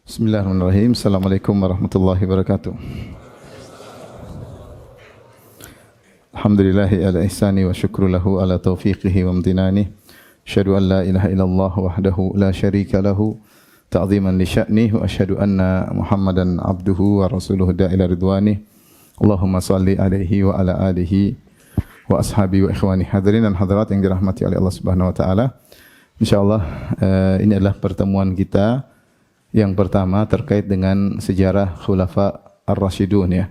Bismillahirrahmanirrahim. Assalamualaikum warahmatullahi wabarakatuh. Alhamdulillahi ala ihsani wa syukru lahu ala taufiqihi wa amtinani. Asyhadu an la ilaha illallah wahdahu la syarika lahu ta'ziman li sya'nih wa asyhadu anna Muhammadan abduhu wa rasuluhu da'ila ridwanih. Allahumma salli alaihi wa ala alihi wa ashabi wa ikhwani hadirin dan hadirat yang dirahmati oleh Allah Subhanahu wa taala. Insyaallah ini adalah pertemuan kita yang pertama terkait dengan sejarah Khulafa Ar-Rasyidun ya.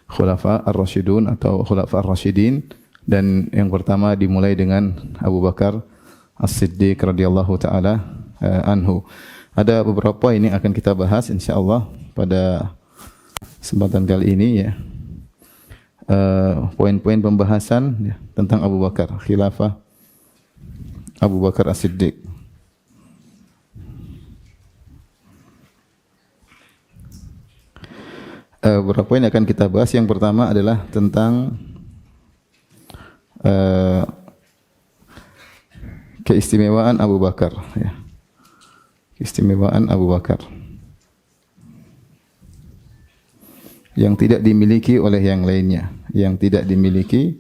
Khulafa Ar-Rasyidun atau Khulafa Ar-Rasyidin, dan yang pertama dimulai dengan Abu Bakar As-Siddiq radhiyallahu taala anhu. Ada beberapa poin yang akan kita bahas insyaallah pada kesempatan kali ini ya. Poin-poin pembahasan ya, tentang Abu Bakar, khilafah Abu Bakar As-Siddiq. Beberapa poin yang akan kita bahas. Yang pertama adalah tentang keistimewaan Abu Bakar ya. Keistimewaan Abu Bakar yang tidak dimiliki oleh yang lainnya, yang tidak dimiliki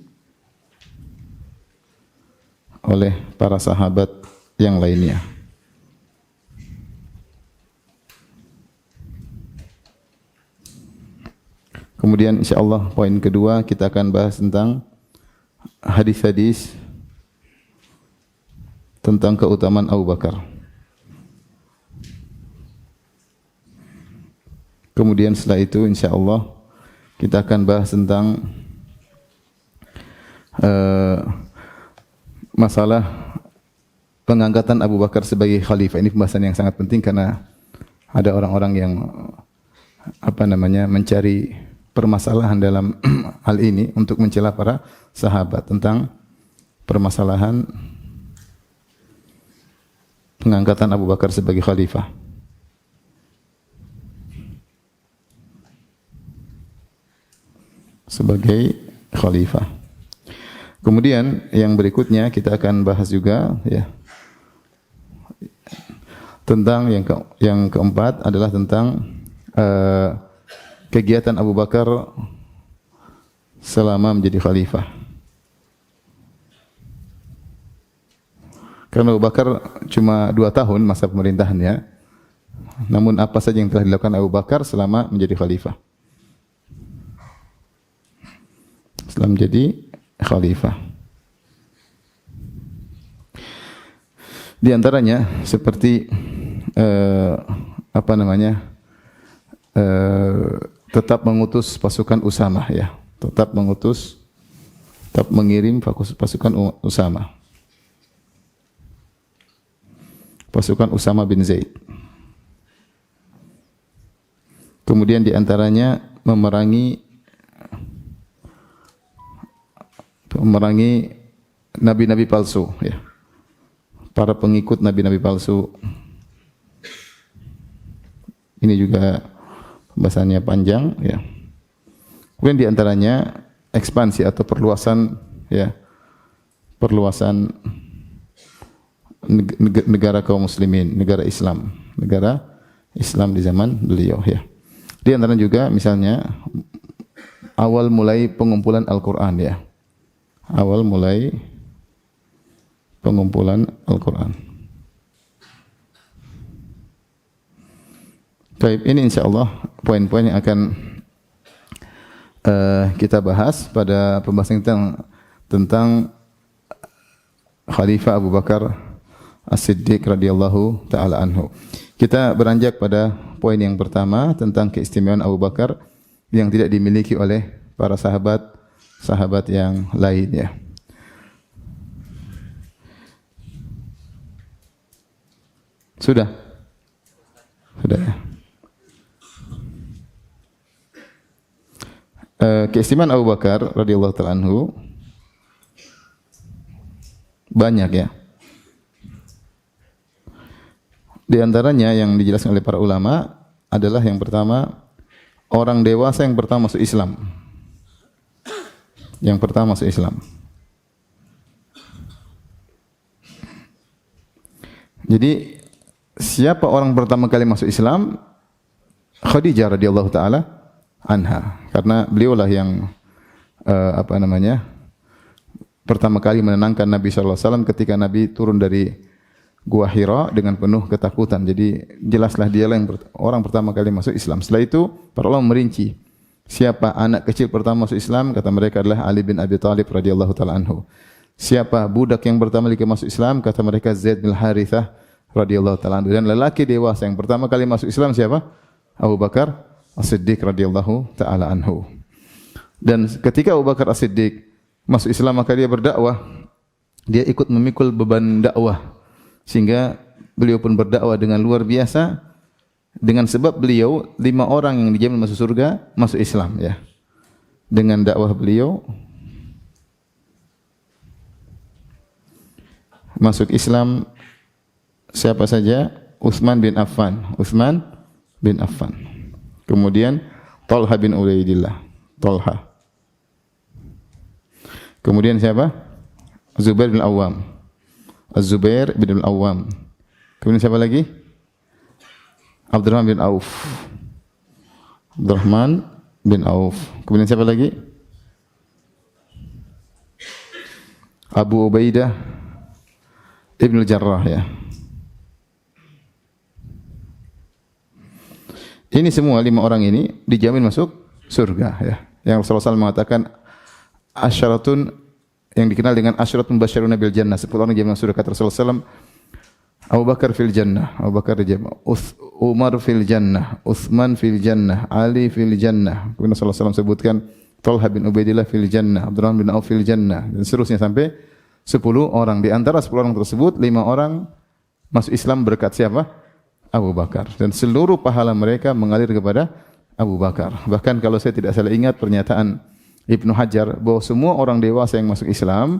oleh para sahabat yang lainnya. Kemudian insyaallah poin kedua kita akan bahas tentang hadis-hadis tentang keutamaan Abu Bakar. Kemudian setelah itu insyaallah kita akan bahas tentang masalah pengangkatan Abu Bakar sebagai khalifah. Ini pembahasan yang sangat penting karena ada orang-orang yang mencari permasalahan dalam hal ini untuk mencela para sahabat tentang permasalahan pengangkatan Abu Bakar sebagai khalifah. Sebagai khalifah. Kemudian yang berikutnya kita akan bahas juga ya tentang yang keempat adalah tentang kegiatan Abu Bakar selama menjadi khalifah. Karena Abu Bakar cuma 2 tahun masa pemerintahannya. Namun apa saja yang telah dilakukan Abu Bakar selama menjadi khalifah? Selama menjadi khalifah. Di antaranya seperti tetap mengutus pasukan Usamah ya, tetap mengirim pasukan Usamah. Pasukan Usamah bin Zaid. Kemudian di antaranya memerangi nabi-nabi palsu ya. Para pengikut nabi-nabi palsu. Ini juga pembahasannya panjang ya. Kemudian di antaranya ekspansi atau perluasan ya. Perluasan negara kaum muslimin, negara Islam di zaman beliau ya. Di antaranya juga misalnya awal mulai pengumpulan Al-Qur'an ya. Awal mulai pengumpulan Al-Qur'an. Baik, ini insyaallah poin-poin yang akan kita bahas pada pembahasan tentang Khalifah Abu Bakar As-Siddiq radhiyallahu taala anhu. Kita beranjak pada poin yang pertama tentang keistimewaan Abu Bakar yang tidak dimiliki oleh para sahabat yang lain ya. Sudah ya. Keistimewaan Abu Bakar radhiyallahu taala anhu banyak ya. Di antaranya yang dijelaskan oleh para ulama adalah yang pertama, orang dewasa yang pertama masuk Islam. Yang pertama masuk Islam. Jadi siapa orang pertama kali masuk Islam Khadijah radhiyallahu taala anha, karena beliaulah yang pertama kali menenangkan Nabi sallallahu alaihi wasallam ketika Nabi turun dari Gua Hira dengan penuh ketakutan. Jadi jelaslah dialah yang orang pertama kali masuk Islam. Setelah itu para ulama merinci siapa anak kecil pertama masuk Islam, kata mereka adalah Ali bin Abi Thalib radhiyallahu taala anhu. Siapa budak yang pertama kali masuk Islam, kata mereka Zaid bin Harithah radhiyallahu taala anhu. Dan lelaki dewasa yang pertama kali masuk Islam siapa? Abu Bakar As-Siddiq radhiyallahu taala anhu. Dan ketika Abu Bakar As-Siddiq masuk Islam, maka dia berdakwah. Dia ikut memikul beban dakwah. Sehingga beliau pun berdakwah dengan luar biasa. Dengan sebab beliau 5 orang yang dijamin masuk surga masuk Islam, ya. Dengan dakwah beliau masuk Islam siapa saja? Utsman bin Affan. Utsman bin Affan. Kemudian Talha bin Ubaidillah. Talha. Kemudian siapa? Zubair bin Awam. Az-Zubair bin Al-Awwam. Kemudian siapa lagi? Abdurrahman bin Auf. Abdurrahman bin Auf. Kemudian siapa lagi? Abu Ubaidah Ibn Jarrah, ya. Ini semua 5 orang ini dijamin masuk surga, ya. Yang Rasulullah SAW mengatakan asyaratun, yang dikenal dengan asyaratun basyaruna bil jannah, 10 orang dijamin masuk surga. Kata Rasulullah SAW, Abu Bakar fil jannah, Abu Bakar dijamin, Umar fil jannah, Utsman fil jannah, Ali fil jannah. Kemudian Rasulullah SAW sebutkan Talha bin Ubaidillah fil jannah, Abdurrahman bin Auf fil jannah, dan seterusnya sampai 10 orang. Di antara 10 orang tersebut 5 orang masuk Islam berkat siapa? Abu Bakar. Dan seluruh pahala mereka mengalir kepada Abu Bakar. Bahkan kalau saya tidak salah ingat pernyataan Ibnu Hajar bahwa semua orang dewasa yang masuk Islam,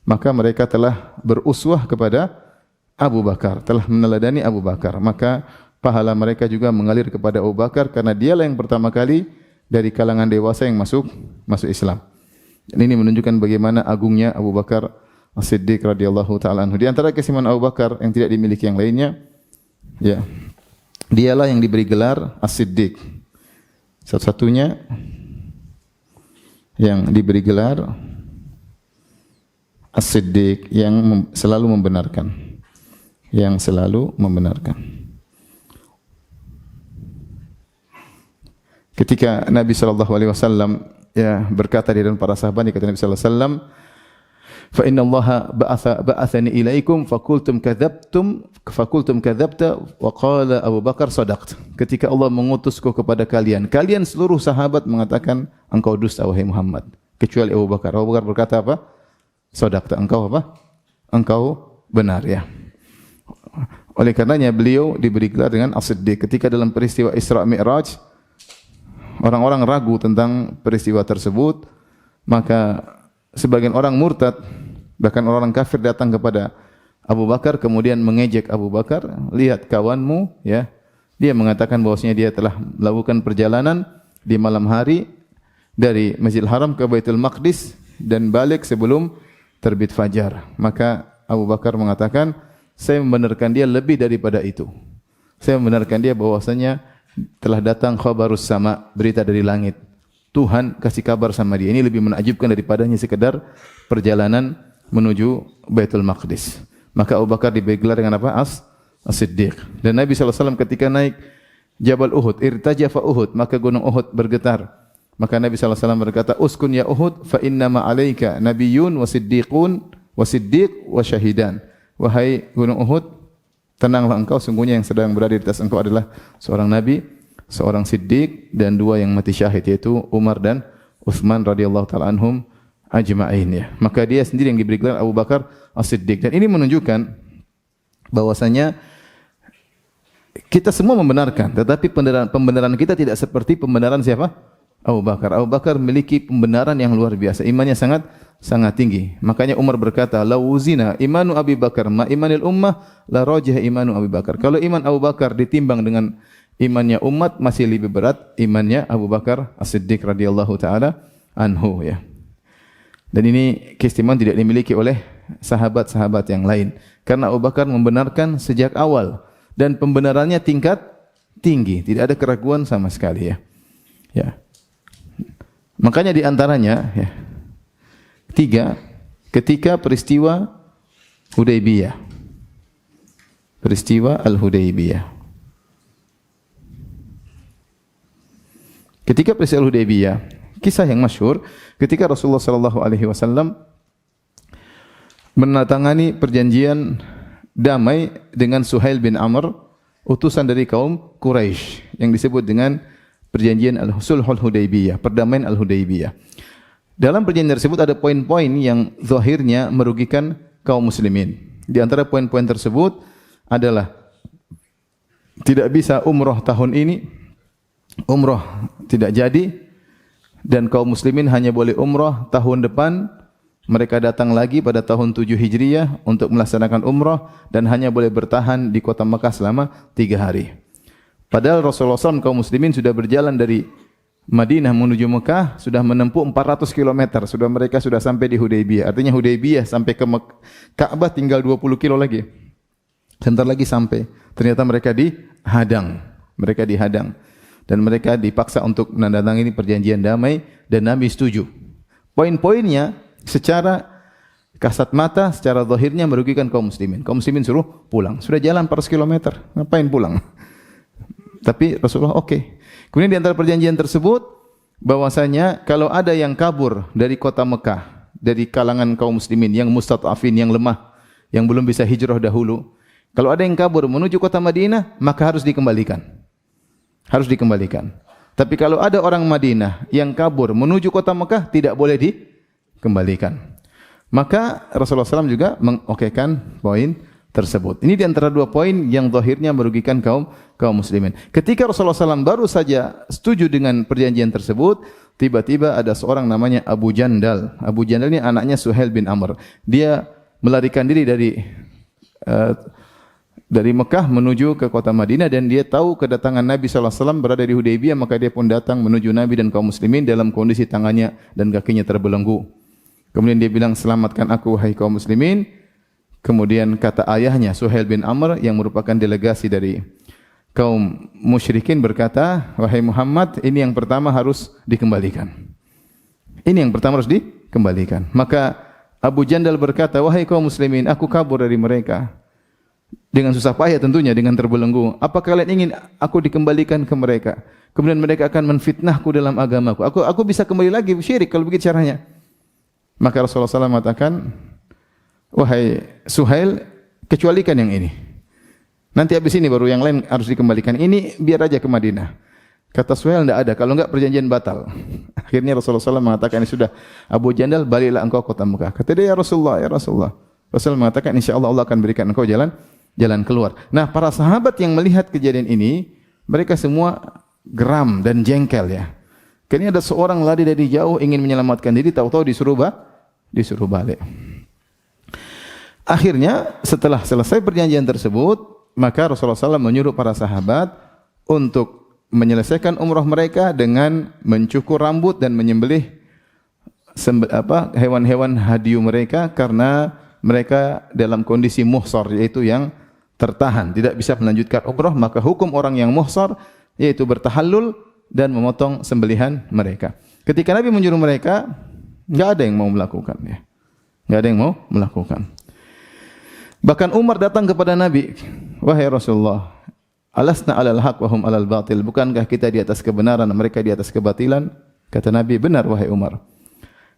maka mereka telah beruswah kepada Abu Bakar, telah meneladani Abu Bakar. Maka pahala mereka juga mengalir kepada Abu Bakar karena dialah yang pertama kali dari kalangan dewasa yang masuk Islam. Dan ini menunjukkan bagaimana agungnya Abu Bakar As-Siddiq radhiyallahu taala anhu. Di antara keistimewaan Abu Bakar yang tidak dimiliki yang lainnya, ya, dialah yang diberi gelar As-Siddiq. Satu-satunya yang diberi gelar As-Siddiq, yang selalu membenarkan, yang selalu membenarkan. Ketika Nabi sallallahu alaihi wasallam berkata di hadapan para sahabat, kata Nabi sallallahu alaihi wasallam, fa inna Allaha ba'athani ilaikum fakultum kadzabta wa qala Abu Bakar sadaqta. Ketika Allah mengutusku kepada kalian, kalian seluruh sahabat mengatakan engkau dusta wahai Muhammad, kecuali Abu Bakar. Abu Bakar berkata apa? Sadaqta, engkau apa? Engkau benar, ya. Oleh karenanya beliau diberi gelar dengan As-Siddiq. Ketika dalam peristiwa Isra Mi'raj orang-orang ragu tentang peristiwa tersebut, maka sebagian orang murtad, bahkan orang kafir datang kepada Abu Bakar kemudian mengejek Abu Bakar, lihat kawanmu, ya, dia mengatakan bahwasanya dia telah melakukan perjalanan di malam hari dari Masjidil Haram ke Baitul Maqdis dan balik sebelum terbit fajar. Maka Abu Bakar mengatakan, saya membenarkan dia lebih daripada itu. Saya membenarkan dia bahwasanya telah datang khabarus sama, berita dari langit. Tuhan kasih kabar sama dia. Ini lebih menakjubkan daripadanya sekedar perjalanan menuju Baitul Maqdis. Maka Abu Bakar diberi gelar dengan apa? As-Siddiq. Dan Nabi SAW ketika naik Jabal Uhud, irtajafa Uhud, maka gunung Uhud bergetar. Maka Nabi SAW berkata, uskun ya Uhud, fa inna ma'alaika nabiyyun wa siddiqun wa siddiq wa syahidan. Wahai gunung Uhud, tenanglah engkau, sungguhnya yang sedang berada di atas engkau adalah seorang nabi, seorang siddiq, dan 2 yang mati syahid, yaitu Umar dan Utsman radhiyallahu taala anhum ajma'in, ya. Maka dia sendiri yang diberi gelar Abu Bakar As-Siddiq. Dan ini menunjukkan bahwasanya kita semua membenarkan, tetapi pembenaran kita tidak seperti pembenaran siapa? Abu Bakar. Abu Bakar memiliki pembenaran yang luar biasa, imannya sangat tinggi. Makanya Umar berkata, "Lawuzina imanu Abi Bakar ma imanil ummah la rajih imanu Abi Bakar." Kalau iman Abu Bakar ditimbang dengan imannya umat, masih lebih berat imannya Abu Bakar As-Siddiq radhiyallahu taala anhu, ya. Dan ini keistimewaan tidak dimiliki oleh sahabat-sahabat yang lain. Karena Abu Bakar membenarkan sejak awal, dan pembenarannya tingkat tinggi, tidak ada keraguan sama sekali ya. Ya. Makanya di antaranya ya, 3 ketika peristiwa Hudaybiyah. Peristiwa Al-Hudaybiyah. Ketika peristiwa Hudaybiyah, kisah yang masyhur ketika Rasulullah sallallahu alaihi wasallam menandatangani perjanjian damai dengan Suhail bin Amr, utusan dari kaum Quraisy yang disebut dengan perjanjian Sulhul Hudaybiyah, perdamaian Al-Hudaybiyah. Dalam perjanjian tersebut ada poin-poin yang zahirnya merugikan kaum muslimin. Di antara poin-poin tersebut adalah tidak bisa umrah tahun ini, umrah tidak jadi, dan kaum muslimin hanya boleh umrah tahun depan. Mereka datang lagi pada tahun 7 Hijriyah untuk melaksanakan umrah dan hanya boleh bertahan di kota Mekah selama 3 hari. Padahal Rasulullah SAW kaum muslimin sudah berjalan dari Madinah menuju Mekah, sudah menempuh 400 km. Mereka sudah sampai di Hudaybiyah. Artinya Hudaybiyah sampai ke Ka'bah tinggal 20 kilo lagi. Sebentar lagi sampai. Ternyata mereka dihadang. Dan mereka dipaksa untuk menandatangani perjanjian damai dan Nabi setuju. Poin-poinnya secara kasat mata, secara zahirnya merugikan kaum muslimin. Kaum muslimin suruh pulang. Sudah jalan 400 km, ngapain pulang? Tapi Rasulullah oke. Kemudian di antara perjanjian tersebut bahwasanya kalau ada yang kabur dari kota Mekah, dari kalangan kaum muslimin yang mustad'afin, yang lemah, yang belum bisa hijrah dahulu, kalau ada yang kabur menuju kota Madinah, maka harus dikembalikan. Harus dikembalikan. Tapi kalau ada orang Madinah yang kabur menuju kota Mekah, tidak boleh dikembalikan. Maka Rasulullah SAW juga mengokekan poin tersebut. Ini di antara 2 poin yang zahirnya merugikan kaum muslimin. Ketika Rasulullah SAW baru saja setuju dengan perjanjian tersebut, tiba-tiba ada seorang namanya Abu Jandal. Abu Jandal ini anaknya Suhail bin Amr. Dia melarikan diri dari Mekah menuju ke kota Madinah dan dia tahu kedatangan Nabi SAW berada di Hudaybiyah, maka dia pun datang menuju Nabi dan kaum muslimin dalam kondisi tangannya dan kakinya terbelenggu. Kemudian dia bilang, selamatkan aku wahai kaum muslimin. Kemudian kata ayahnya Suhail bin Amr yang merupakan delegasi dari kaum musyrikin berkata, wahai Muhammad, ini yang pertama harus dikembalikan. Ini yang pertama harus dikembalikan. Maka Abu Jandal berkata, wahai kaum muslimin, aku kabur dari mereka. Dengan susah payah tentunya, dengan terbelenggu. Apa kalian ingin aku dikembalikan ke mereka? Kemudian mereka akan menfitnahku dalam agamaku. Aku bisa kembali lagi syirik kalau begitu caranya. Maka Rasulullah SAW mengatakan, wahai Suhail, kecualikan yang ini. Nanti habis ini baru yang lain harus dikembalikan. Ini biar aja ke Madinah. Kata Suhail, tidak ada. Kalau enggak perjanjian batal. Akhirnya Rasulullah SAW mengatakan, ini sudah. Abu Jandal, baliklah engkau kota Mekah. Kata dia, ya Rasulullah. Rasul mengatakan, insyaAllah Allah akan berikan engkau jalan keluar. Nah, para sahabat yang melihat kejadian ini, mereka semua geram dan jengkel ya. Karena ada seorang lari dari jauh ingin menyelamatkan diri, tahu-tahu disuruh balik. Akhirnya setelah selesai perjanjian tersebut, maka Rasulullah SAW menyuruh para sahabat untuk menyelesaikan umrah mereka dengan mencukur rambut dan menyembelih hewan-hewan hadiu mereka karena mereka dalam kondisi muhsar, yaitu yang tertahan, tidak bisa melanjutkan umrah. Maka hukum orang yang muhsar yaitu bertahallul dan memotong sembelihan mereka. Ketika Nabi menyuruh mereka, enggak ada yang mau melakukan ya. Enggak ada yang mau melakukan. Bahkan Umar datang kepada Nabi, wahai Rasulullah, alasna alal haq wa hum alal batil? Bukankah kita di atas kebenaran, mereka di atas kebatilan? Kata Nabi, benar wahai Umar.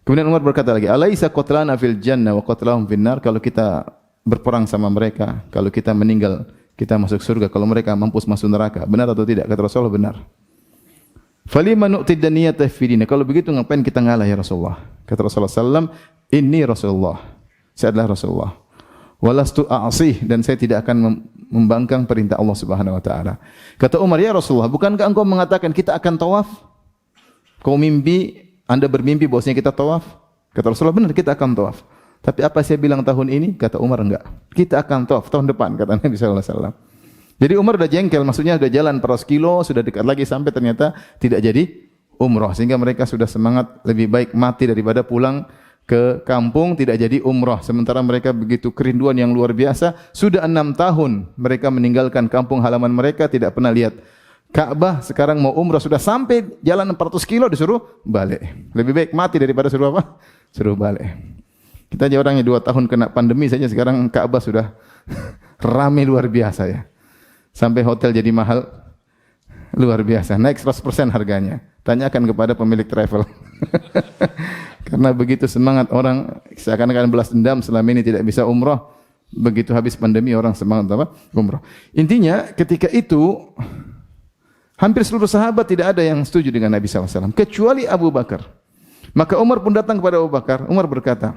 Kemudian Umar berkata lagi, alaisa qatlana fil jannah wa qatlahum fin nar? Kalau kita berperang sama mereka, kalau kita meninggal, kita masuk surga, kalau mereka mampus masuk neraka. Benar atau tidak? Kata Rasulullah, benar. Falima nu'tid daniyata fi dinina? Kalau begitu ngapain kita ngalah ya Rasulullah? Kata Rasulullah sallam, inni Rasulullah. Saya adalah Rasulullah. Walastu a'sih, dan saya tidak akan membangkang perintah Allah Subhanahu wa taala. Kata Umar, ya Rasulullah, bukankah engkau mengatakan kita akan tawaf? Kau Anda bermimpi bahwasanya kita tawaf? Kata Rasulullah, benar, kita akan tawaf. Tapi apa saya bilang tahun ini? Kata Umar, enggak. Kita akan tawaf tahun depan, kata Nabi sallallahu alaihi wasallam. Jadi Umar sudah jengkel, maksudnya sudah jalan 400 kilo, sudah dekat lagi sampai ternyata tidak jadi umrah. Sehingga mereka sudah semangat lebih baik mati daripada pulang ke kampung tidak jadi umrah. Sementara mereka begitu kerinduan yang luar biasa. Sudah 6 tahun mereka meninggalkan kampung halaman mereka, tidak pernah lihat Ka'bah sekarang mau umrah sudah sampai jalan 400 kilo disuruh balik. Lebih baik mati daripada suruh apa? Suruh balik. Kita aja orangnya 2 tahun kena pandemi saja sekarang Ka'bah sudah ramai luar biasa ya. Sampai hotel jadi mahal luar biasa. Naik 100% harganya. Tanyakan kepada pemilik travel. Karena begitu semangat orang seakan-akan belas dendam selama ini tidak bisa umrah. Begitu habis pandemi orang semangat apa? Umrah. Intinya ketika itu hampir seluruh sahabat tidak ada yang setuju dengan Nabi SAW. Kecuali Abu Bakar. Maka Umar pun datang kepada Abu Bakar. Umar berkata,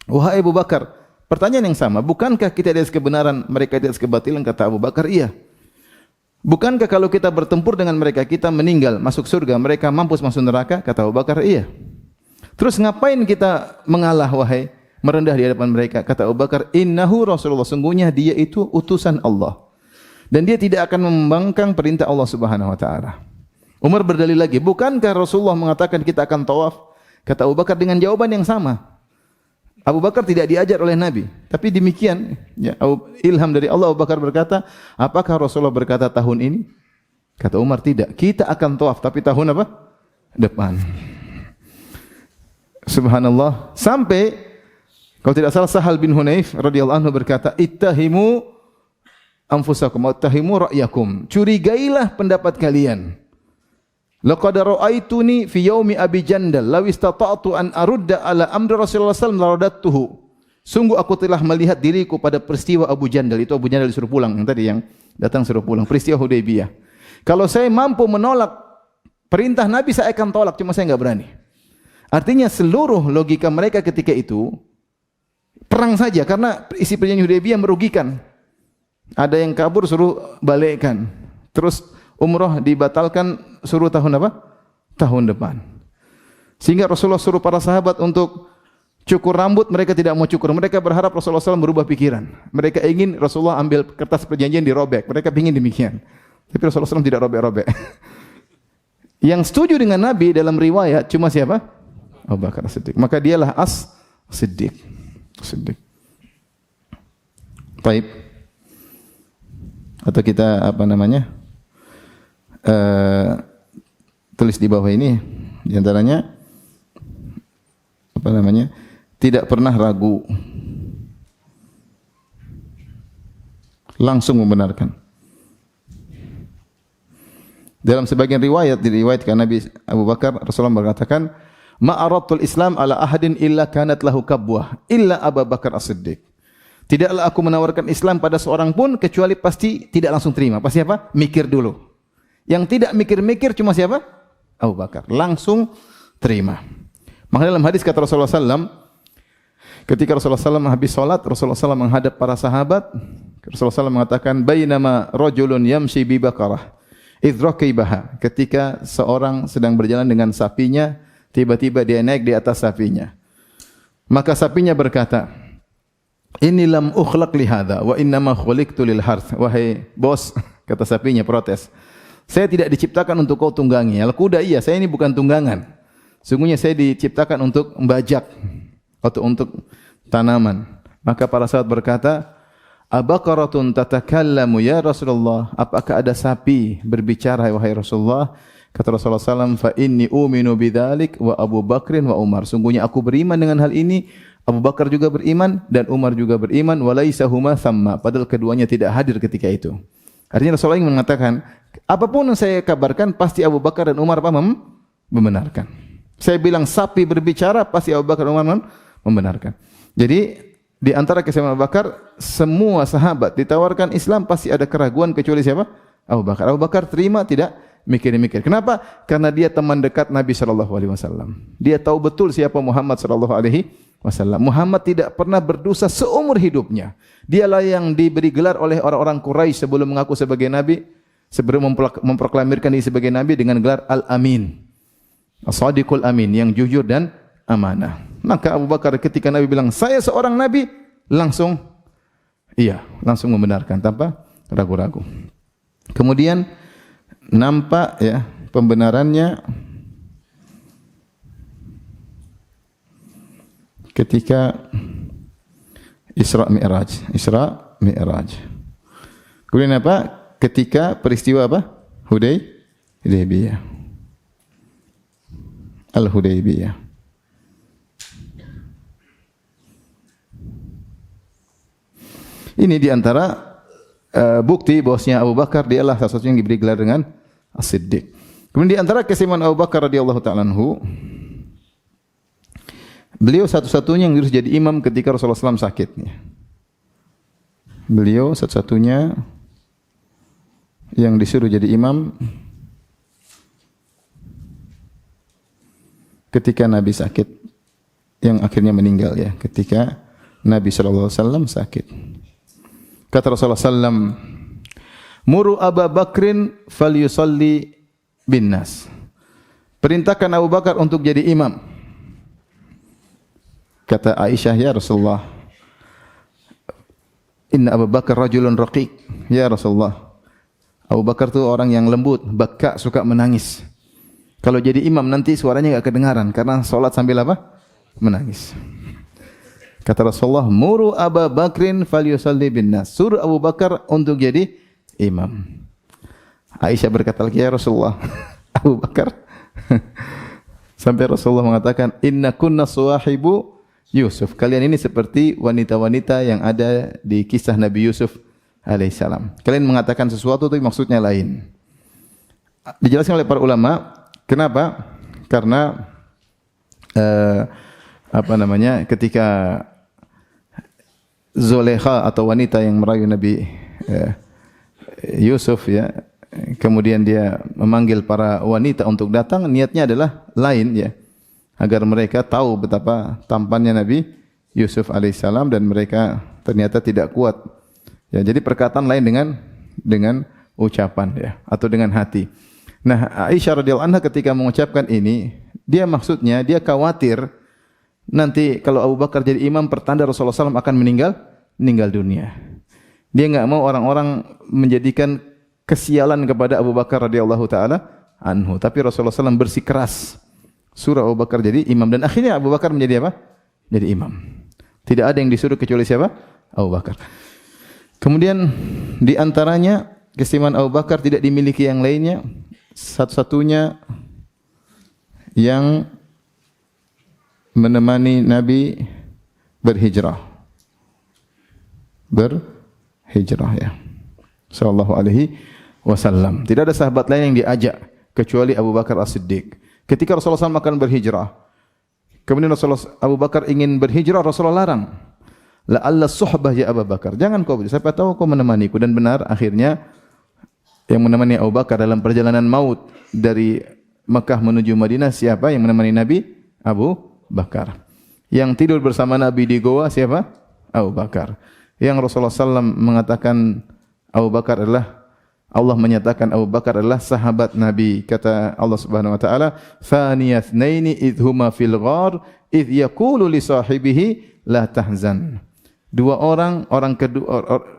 wahai Abu Bakar, pertanyaan yang sama. Bukankah kita di atas kebenaran, mereka di atas kebatilan? Kata Abu Bakar, iya. Bukankah kalau kita bertempur dengan mereka, kita meninggal, masuk surga, mereka mampus masuk neraka? Kata Abu Bakar, iya. Terus ngapain kita mengalah, wahai merendah di hadapan mereka? Kata Abu Bakar, innahu Rasulullah. Sungguhnya dia itu utusan Allah. Dan dia tidak akan membangkang perintah Allah Subhanahu wa taala. Umar berdalil lagi, bukankah Rasulullah mengatakan kita akan tawaf? Kata Abu Bakar dengan jawaban yang sama. Abu Bakar tidak diajar oleh Nabi, tapi demikian ya, ilham dari Allah. Abu Bakar berkata, apakah Rasulullah berkata tahun ini? Kata Umar, tidak. Kita akan tawaf, tapi tahun apa? Depan. Subhanallah. Sampai kalau tidak salah Sahal bin Hunayf radhiyallahu anhu berkata, ittahimu anfusakum wa tahimu ra'yakum. Curigailah pendapat kalian. Laqad ra'aituni fi yaumi Abi Jandal law istata'tu an arudda ala amri Rasulullah sallallahu alaihi wasallam laradatuhu. Sungguh aku telah melihat diriku pada peristiwa Abu Jandal. Itu Abu Jandal disuruh pulang yang tadi yang datang suruh pulang, peristiwa Hudaybiyah. Kalau saya mampu menolak perintah Nabi, saya akan tolak, cuma saya enggak berani. Artinya seluruh logika mereka ketika itu perang saja karena isi perjanjian Hudaybiyah merugikan. Ada yang kabur suruh balikkan. Terus umrah dibatalkan suruh tahun apa? Tahun depan. Sehingga Rasulullah suruh para sahabat untuk cukur rambut, mereka tidak mau cukur. Mereka berharap Rasulullah SAW merubah pikiran. Mereka ingin Rasulullah ambil kertas perjanjian dirobek. Mereka ingin demikian. Tapi Rasulullah SAW tidak robek-robek. Yang setuju dengan Nabi dalam riwayat cuma siapa? Abu Bakar As-Siddiq. Maka dialah As-Siddiq. Siddiq. Baik. Atau kita apa namanya tulis di bawah ini di antaranya apa namanya tidak pernah ragu, langsung membenarkan. Dalam sebagian riwayat diriwayatkan Nabi Abu Bakar Rasulullah mengatakan ma'aratul Islam ala ahadin illa kanat lahu kabwah illa Abu Bakar As-Siddiq. Tidaklah aku menawarkan Islam pada seorang pun kecuali pasti tidak langsung terima. Pasti apa? Mikir dulu. Yang tidak mikir-mikir cuma siapa? Abu Bakar. Langsung terima. Maka dalam hadis kata Rasulullah SAW, ketika Rasulullah SAW habis salat, Rasulullah SAW menghadap para sahabat. Rasulullah SAW mengatakan, bainama rajulun yamshi bi bakarah idh raqibaha. Ketika seorang sedang berjalan dengan sapinya, tiba-tiba dia naik di atas sapinya. Maka sapinya berkata, inni lam ukhlaq li hadza wa innama khuliqtu lil harth. Wahai bos, kata sapinya protes. Saya tidak diciptakan untuk kau tunggangi. Al-kuda iya, saya ini bukan tunggangan. Sungguhnya saya diciptakan untuk membajak atau untuk tanaman. Maka para sahabat berkata, abaqaratun tatakallamu ya Rasulullah? Apakah ada sapi berbicara wahai Rasulullah? Kata Rasulullah SAW, fa inni uminu bidzalik wa Abu Bakrin wa Umar. Sungguhnya aku beriman dengan hal ini. Abu Bakar juga beriman dan Umar juga beriman. Walaisa huma thamma. Padahal keduanya tidak hadir ketika itu. Artinya Rasulullah ingin mengatakan, apapun yang saya kabarkan pasti Abu Bakar dan Umar apa membenarkan. Saya bilang sapi berbicara pasti Abu Bakar dan Umar membenarkan. Jadi di antara kesamaan Abu Bakar, semua sahabat ditawarkan Islam pasti ada keraguan kecuali siapa? Abu Bakar. Abu Bakar terima tidak mikir-mikir. Kenapa? Karena dia teman dekat Nabi SAW. Dia tahu betul siapa Muhammad SAW. Muhammad tidak pernah berdosa seumur hidupnya. Dialah yang diberi gelar oleh orang-orang Quraisy sebelum mengaku sebagai Nabi, sebelum memproklamirkan diri sebagai Nabi dengan gelar Al-Amin. As-Sadiqul Amin, yang jujur dan amanah. Maka Abu Bakar ketika Nabi bilang, saya seorang Nabi, langsung membenarkan tanpa ragu-ragu. Kemudian nampak ya pembenarannya ketika Isra Mi'raj. Kemudian apa? Ketika peristiwa apa? Hudaybiyah. Al-Hudaybiyah. Ini diantara bukti bahwasanya Abu Bakar dialah salah satu yang diberi gelar dengan As-Siddiq. Kemudian diantara keistimewaan Abu Bakar radhiyallahu ta'ala anhu, beliau satu-satunya yang harus jadi imam ketika Rasulullah SAW sakit. Beliau satu-satunya yang disuruh jadi imam ketika Nabi sakit, yang akhirnya meninggal ya, ketika Nabi SAW sakit. Kata Rasulullah SAW, "Muru Abu Bakrin falyusalli bin nas." Perintahkan Abu Bakar untuk jadi imam. Kata Aisyah, "Ya Rasulullah, inna Abu Bakar rajulun raqiq." Ya Rasulullah, Abu Bakar itu orang yang lembut, baka, suka menangis. Kalau jadi imam nanti suaranya enggak kedengaran karena salat sambil apa? Menangis. Kata Rasulullah, "Muru Abu Bakrin falyusalli bin nas." Suruh Abu Bakar untuk jadi imam. Aisyah berkata lagi, "Ya Rasulullah, Abu Bakar." Sampai Rasulullah mengatakan, "Inna kunna suwahibu Yusuf." Kalian ini seperti wanita-wanita yang ada di kisah Nabi Yusuf alaihissalam. Kalian mengatakan sesuatu tapi maksudnya lain. Dijelaskan oleh para ulama, kenapa? Karena ketika Zulekha atau wanita yang merayu Nabi Yusuf ya, kemudian dia memanggil para wanita untuk datang, niatnya adalah lain ya, agar mereka tahu betapa tampannya Nabi Yusuf alaihissalam dan mereka ternyata tidak kuat. Ya, jadi perkataan lain dengan ucapan ya, atau dengan hati. Nah, Aisyah radhiyallahu anha ketika mengucapkan ini, dia maksudnya dia khawatir nanti kalau Abu Bakar jadi imam pertanda Rasulullah SAW akan meninggal dunia. Dia enggak mau orang-orang menjadikan kesialan kepada Abu Bakar radhiyallahu taala anhu. Tapi Rasulullah SAW bersikeras suruh Abu Bakar jadi imam, dan akhirnya Abu Bakar menjadi apa? Jadi imam. Tidak ada yang disuruh kecuali siapa? Abu Bakar. Kemudian di antaranya keistimewaan Abu Bakar tidak dimiliki yang lainnya, satu-satunya yang menemani Nabi berhijrah ya, sallallahu alaihi wasallam. Tidak ada sahabat lain yang diajak kecuali Abu Bakar As-Siddiq. Ketika Rasulullah SAW akan berhijrah, kemudian Abu Bakar ingin berhijrah, Rasulullah larang. La'alla suhbah ya Abu Bakar, jangan kau, siapa tahu kau menemaniku. Dan benar, akhirnya yang menemani Abu Bakar dalam perjalanan maut dari Mekah menuju Madinah siapa yang menemani Nabi? Abu Bakar. Yang tidur bersama Nabi di goa siapa? Abu Bakar. Yang Rasulullah SAW mengatakan Abu Bakar adalah, Allah menyatakan Abu Bakar adalah sahabat Nabi. Kata Allah Subhanahu wa taala, "Thaniyatnaini idhuma fil ghar idh yaqulu li sahibihi la tahzan."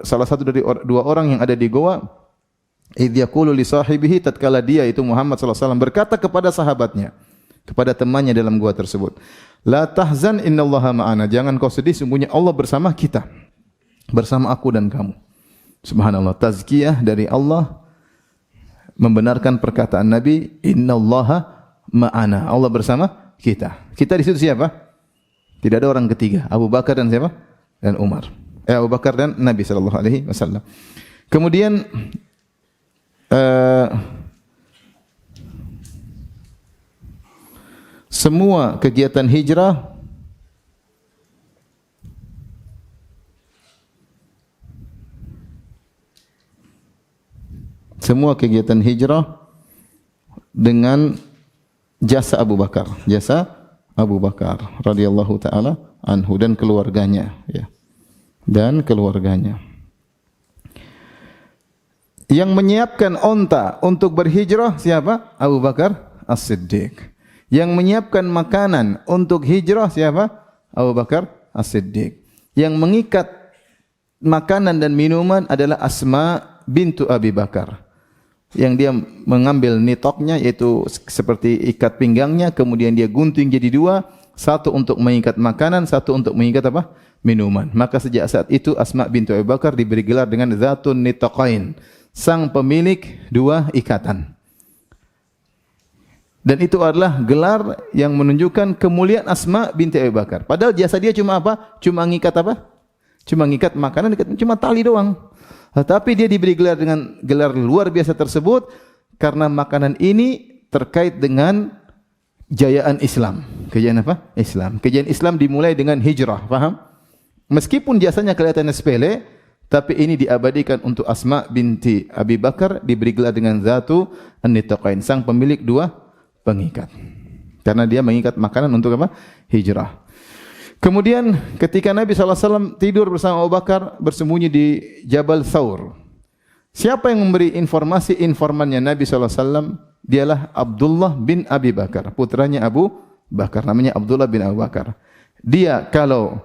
Salah satu dari dua orang yang ada di goa, idh yaqulu li sahibihi, tatkala dia itu Muhammad sallallahu alaihi wasallam berkata kepada sahabatnya, kepada temannya dalam gua tersebut, "La tahzan innallaha ma'ana." Jangan kau sedih, sungguhnya Allah bersama kita. Bersama aku dan kamu. Subhanallah, tazkiyah dari Allah membenarkan perkataan Nabi, "Innallaha ma'ana." Allah bersama kita. Kita di situ siapa? Tidak ada orang ketiga. Abu Bakar dan siapa? Dan Umar. Abu Bakar dan Nabi sallallahu alaihi wasallam. Kemudian semua kegiatan hijrah dengan jasa Abu Bakar, radhiyallahu taala anhu dan keluarganya ya. Dan keluarganya. Yang menyiapkan onta untuk berhijrah siapa? Abu Bakar As-Siddiq. Yang menyiapkan makanan untuk hijrah siapa? Abu Bakar As-Siddiq. Yang mengikat makanan dan minuman adalah Asma bintu Abi Bakar. Yang dia mengambil nitoknya, yaitu seperti ikat pinggangnya, kemudian dia gunting jadi dua, satu untuk mengikat makanan, satu untuk mengikat minuman. Maka sejak saat itu Asma bintu Abi Bakar diberi gelar dengan Zatun Nitaqain, sang pemilik dua ikatan. Dan itu adalah gelar yang menunjukkan kemuliaan Asma binti Abu Bakar. Padahal jasa dia cuma apa? Cuma ngikat apa? Cuma ngikat makanan, cuma tali doang. Tetapi dia diberi gelar dengan gelar luar biasa tersebut karena makanan ini terkait dengan jayaan Islam. Kejayaan apa? Islam. Kejayaan Islam dimulai dengan hijrah, faham? Meskipun jasanya kelihatan sepele, tapi ini diabadikan untuk Asma binti Abi Bakar, diberi gelar dengan Zatu An-Nitaqain, sang pemilik dua pengikat. Karena dia mengikat makanan untuk apa? Hijrah. Kemudian ketika Nabi SAW tidur bersama Abu Bakar, bersembunyi di Jabal Thawr. Siapa yang memberi informasi informannya Nabi SAW? Dialah Abdullah bin Abi Bakar, putranya Abu Bakar, namanya Abdullah bin Abu Bakar. Dia kalau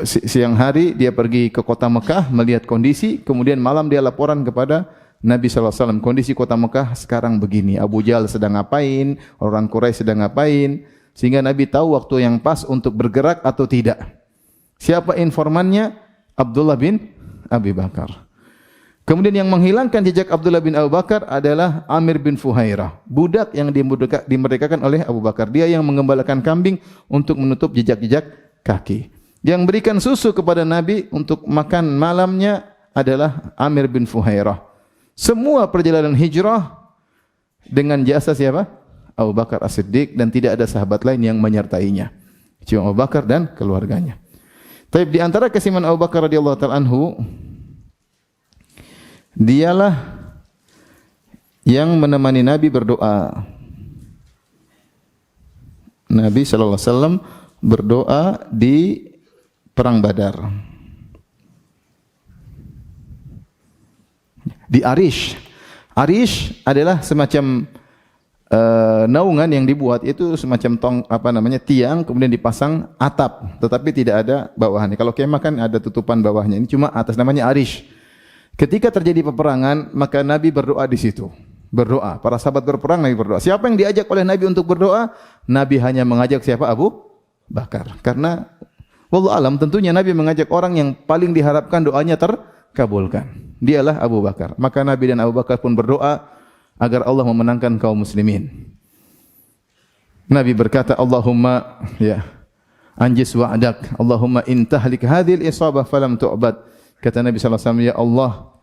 siang hari dia pergi ke kota Mekah melihat kondisi, kemudian malam dia laporan kepada Nabi SAW, kondisi kota Mekah sekarang begini, Abu Jahal sedang ngapain, orang Quraisy sedang ngapain, sehingga Nabi tahu waktu yang pas untuk bergerak atau tidak. Siapa informannya? Abdullah bin Abi Bakar. Kemudian yang menghilangkan jejak Abdullah bin Abu Bakar adalah Amir bin Fuhairah, budak yang dimerdekakan oleh Abu Bakar. Dia yang mengembalakan kambing untuk menutup jejak-jejak kaki. Yang berikan susu kepada Nabi untuk makan malamnya adalah Amir bin Fuhairah. Semua perjalanan hijrah dengan jasa siapa? Abu Bakar As-Siddiq, dan tidak ada sahabat lain yang menyertainya. Cuma Abu Bakar dan keluarganya. Tapi di antara keistimewaan Abu Bakar radhiyallahu ta'ala anhu, dialah yang menemani Nabi berdoa. Nabi sallallahu alaihi wasallam berdoa di perang Badar. Di Arish. Arish adalah semacam naungan yang dibuat, itu semacam tiang, kemudian dipasang atap, tetapi tidak ada bawahannya. Kalau kemah kan ada tutupan bawahnya, ini cuma atas, namanya Arish. Ketika terjadi peperangan, maka Nabi berdoa di situ. Berdoa. Para sahabat berperang, Nabi berdoa. Siapa yang diajak oleh Nabi untuk berdoa? Nabi hanya mengajak siapa? Abu Bakar. Karena wallahu alam, tentunya Nabi mengajak orang yang paling diharapkan doanya terkabulkan. Dialah Abu Bakar. Maka Nabi dan Abu Bakar pun berdoa agar Allah memenangkan kaum muslimin. Nabi berkata, Allahumma anjis wa'adak, Allahumma intahlik hadhil isabah falam tu'bad. Kata Nabi SAW, ya Allah,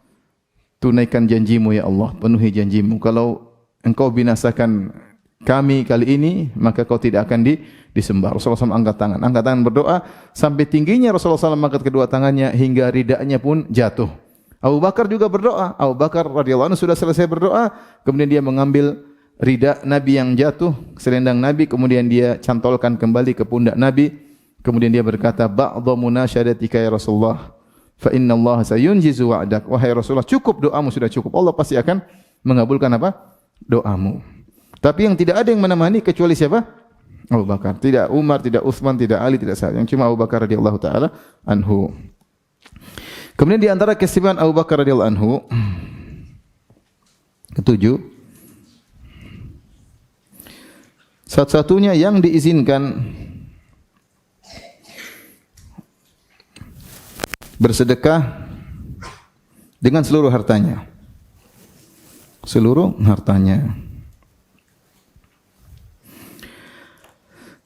tunaikan janjimu ya Allah, penuhi janjimu. Kalau engkau binasakan kami kali ini, maka kau tidak akan disembah. Rasulullah SAW angkat tangan berdoa, sampai tingginya Rasulullah SAW angkat kedua tangannya, hingga ridanya pun jatuh. Abu Bakar juga berdoa. Abu Bakar radhiyallahu anhu sudah selesai berdoa, kemudian dia mengambil rida Nabi yang jatuh, selendang Nabi, kemudian dia cantolkan kembali ke pundak Nabi. Kemudian dia berkata, ba'dha munasyadatika ya Rasulullah, fa inna Allah sayunjizu wa'dak. Wahai Rasulullah, cukup doamu, sudah cukup. Allah pasti akan mengabulkan apa? Doamu. Tapi yang tidak ada yang menemani kecuali siapa? Abu Bakar. Tidak Umar, tidak Utsman, tidak Ali, tidak Sa'ad. Yang cuma Abu Bakar radhiyallahu taala anhu. Kemudian di antara keistimewaan Abu Bakar radhiyallahu anhu, ketujuh, satu-satunya yang diizinkan bersedekah dengan seluruh hartanya. Seluruh hartanya.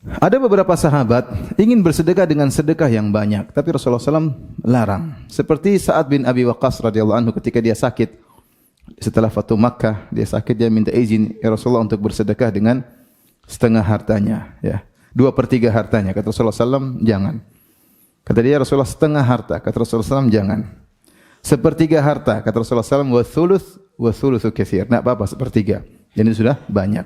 Ada beberapa sahabat ingin bersedekah dengan sedekah yang banyak, tapi Rasulullah SAW larang. Seperti Sa'ad bin Abi Waqqas radhiyallahu anhu ketika dia sakit setelah Fatu Makkah, dia sakit, dia minta izin ya Rasulullah untuk bersedekah dengan setengah hartanya, ya, 2/3 hartanya. Kata Rasulullah SAW, jangan. Kata dia, Rasulullah, setengah harta. Kata Rasulullah SAW, jangan. 1/3 harta. Kata Rasulullah SAW, wa thuluthu katsir. Enggak apa-apa 1/3. Jadi sudah banyak.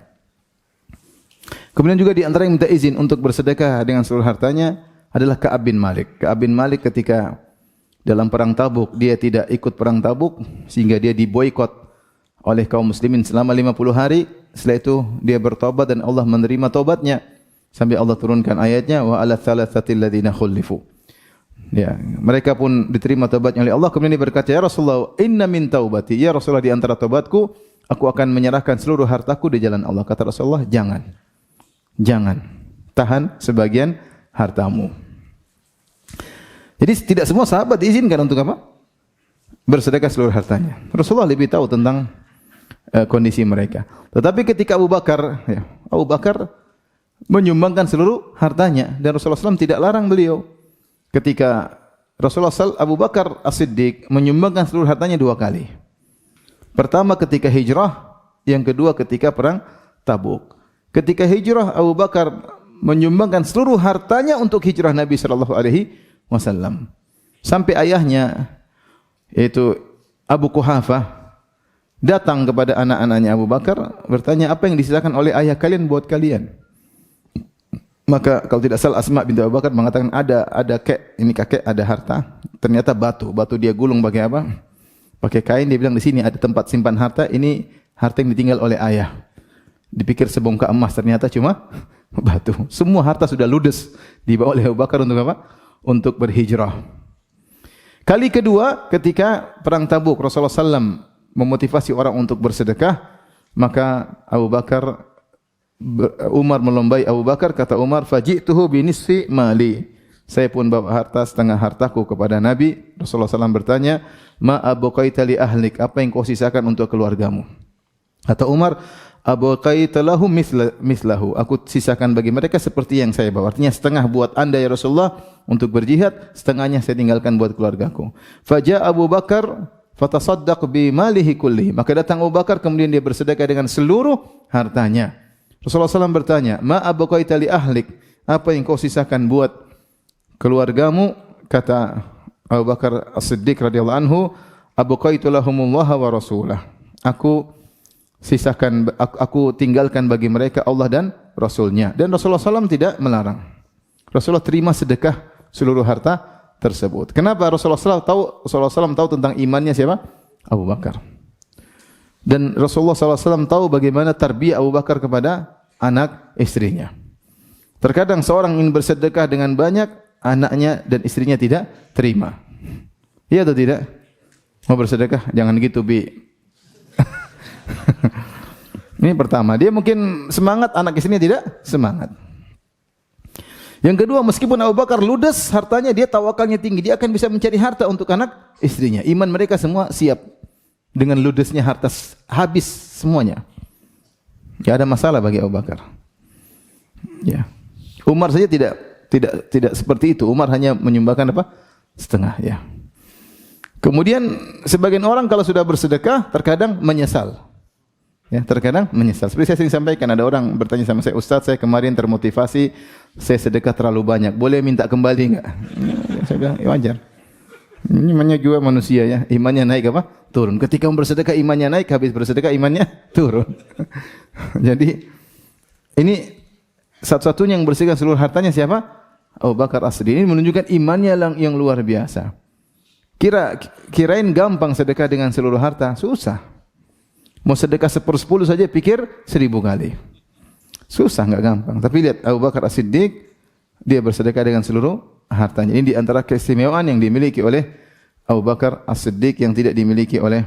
Kemudian juga di antara yang minta izin untuk bersedekah dengan seluruh hartanya adalah Ka'ab bin Malik. Ka'ab bin Malik ketika dalam perang Tabuk, dia tidak ikut perang Tabuk sehingga dia diboikot oleh kaum muslimin selama 50 hari. Setelah itu dia bertobat dan Allah menerima tobatnya sampai Allah turunkan ayatnya wa ala thalathatil ladzina khulifu. Ya, mereka pun diterima tobatnya oleh Allah. Kemudian dia berkata, ya Rasulullah, inna min taubati, ya Rasulullah, di antara tobatku, aku akan menyerahkan seluruh hartaku di jalan Allah. Kata Rasulullah, jangan. Jangan, tahan sebagian hartamu. Jadi tidak semua sahabat diizinkan untuk apa? Bersedekah seluruh hartanya. Rasulullah lebih tahu tentang kondisi mereka. Tetapi ketika Abu Bakar, ya, Abu Bakar menyumbangkan seluruh hartanya dan Rasulullah SAW tidak larang beliau. Ketika Abu Bakar As-Siddiq menyumbangkan seluruh hartanya 2 kali. Pertama ketika hijrah, yang kedua ketika perang Tabuk. Ketika hijrah, Abu Bakar menyumbangkan seluruh hartanya untuk hijrah Nabi sallallahu alaihi wasallam. Sampai ayahnya, yaitu Abu Quhafah, datang kepada anak-anaknya Abu Bakar bertanya, apa yang disisakan oleh ayah kalian buat kalian? Maka kalau tidak salah Asma binti Abu Bakar mengatakan ada kakek ada harta, ternyata batu dia gulung pakai apa? Pakai kain. Dia bilang di sini ada tempat simpan harta, ini harta yang ditinggal oleh ayah. Dipikir sebongkah emas, ternyata cuma batu. Semua harta sudah ludes dibawa oleh Abu Bakar untuk apa? Untuk berhijrah. Kali kedua ketika perang Tabuk, Rasulullah SAW memotivasi orang untuk bersedekah, maka Umar melombai Abu Bakar. Kata Umar, faji'tuhu binisfi mali. Saya pun bawa harta setengah hartaku kepada Nabi. Rasulullah SAW bertanya, ma abqaita li ahlik, apa yang kau sisakan untuk keluargamu? Kata Umar, abqaita lahum mislahu, aku sisakan bagi mereka seperti yang saya bawa. Artinya setengah buat anda ya Rasulullah untuk berjihad, setengahnya saya tinggalkan buat keluargaku. Faja Abu Bakar fatasaddaq bi malihi kullihi. Maka datang Abu Bakar kemudian dia bersedekah dengan seluruh hartanya. Rasulullah SAW bertanya, ma abqaita li ahlik, apa yang kau sisakan buat keluargamu? Kata Abu Bakar As-Siddiq radhiyallahu anhu, abqaitu lahumullah wa rasulah. Aku tinggalkan bagi mereka Allah dan Rasulnya. Dan Rasulullah SAW tidak melarang. Rasulullah terima sedekah seluruh harta tersebut. Kenapa? Rasulullah SAW tahu tentang imannya siapa? Abu Bakar. Dan Rasulullah SAW tahu bagaimana tarbiyah Abu Bakar kepada anak istrinya. Terkadang seorang ingin bersedekah dengan banyak, anaknya dan istrinya tidak terima. Iya atau tidak? Mau bersedekah? Jangan gitu, Bi. Ini pertama, dia mungkin semangat, anak istrinya tidak semangat. Yang kedua, meskipun Abu Bakar ludes hartanya, dia tawakalnya tinggi, dia akan bisa mencari harta untuk anak istrinya. Iman mereka semua siap. Dengan ludesnya harta habis semuanya. Tidak ada masalah bagi Abu Bakar. Ya. Umar saja tidak seperti itu. Umar hanya menyumbangkan apa? Setengah, ya. Kemudian sebagian orang kalau sudah bersedekah terkadang menyesal. Ya, terkadang menyesal. Seperti saya sering sampaikan, ada orang bertanya sama saya, Ustaz, saya kemarin termotivasi, saya sedekah terlalu banyak, boleh minta kembali enggak? Saya bilang, ya wajar. Ini namanya juga manusia ya, imannya naik apa? Turun. Ketika bersedekah imannya naik, habis bersedekah imannya turun. Jadi ini satu-satunya yang bersihkan seluruh hartanya siapa? Abu Bakar As-Siddiq. Ini menunjukkan imannya yang luar biasa. Kirain gampang sedekah dengan seluruh harta, susah. Mau sedekah 1/10 saja pikir 1000 kali. Susah, enggak gampang. Tapi lihat Abu Bakar As-Siddiq, dia bersedekah dengan seluruh hartanya. Ini di antara keistimewaan yang dimiliki oleh Abu Bakar As-Siddiq yang tidak dimiliki oleh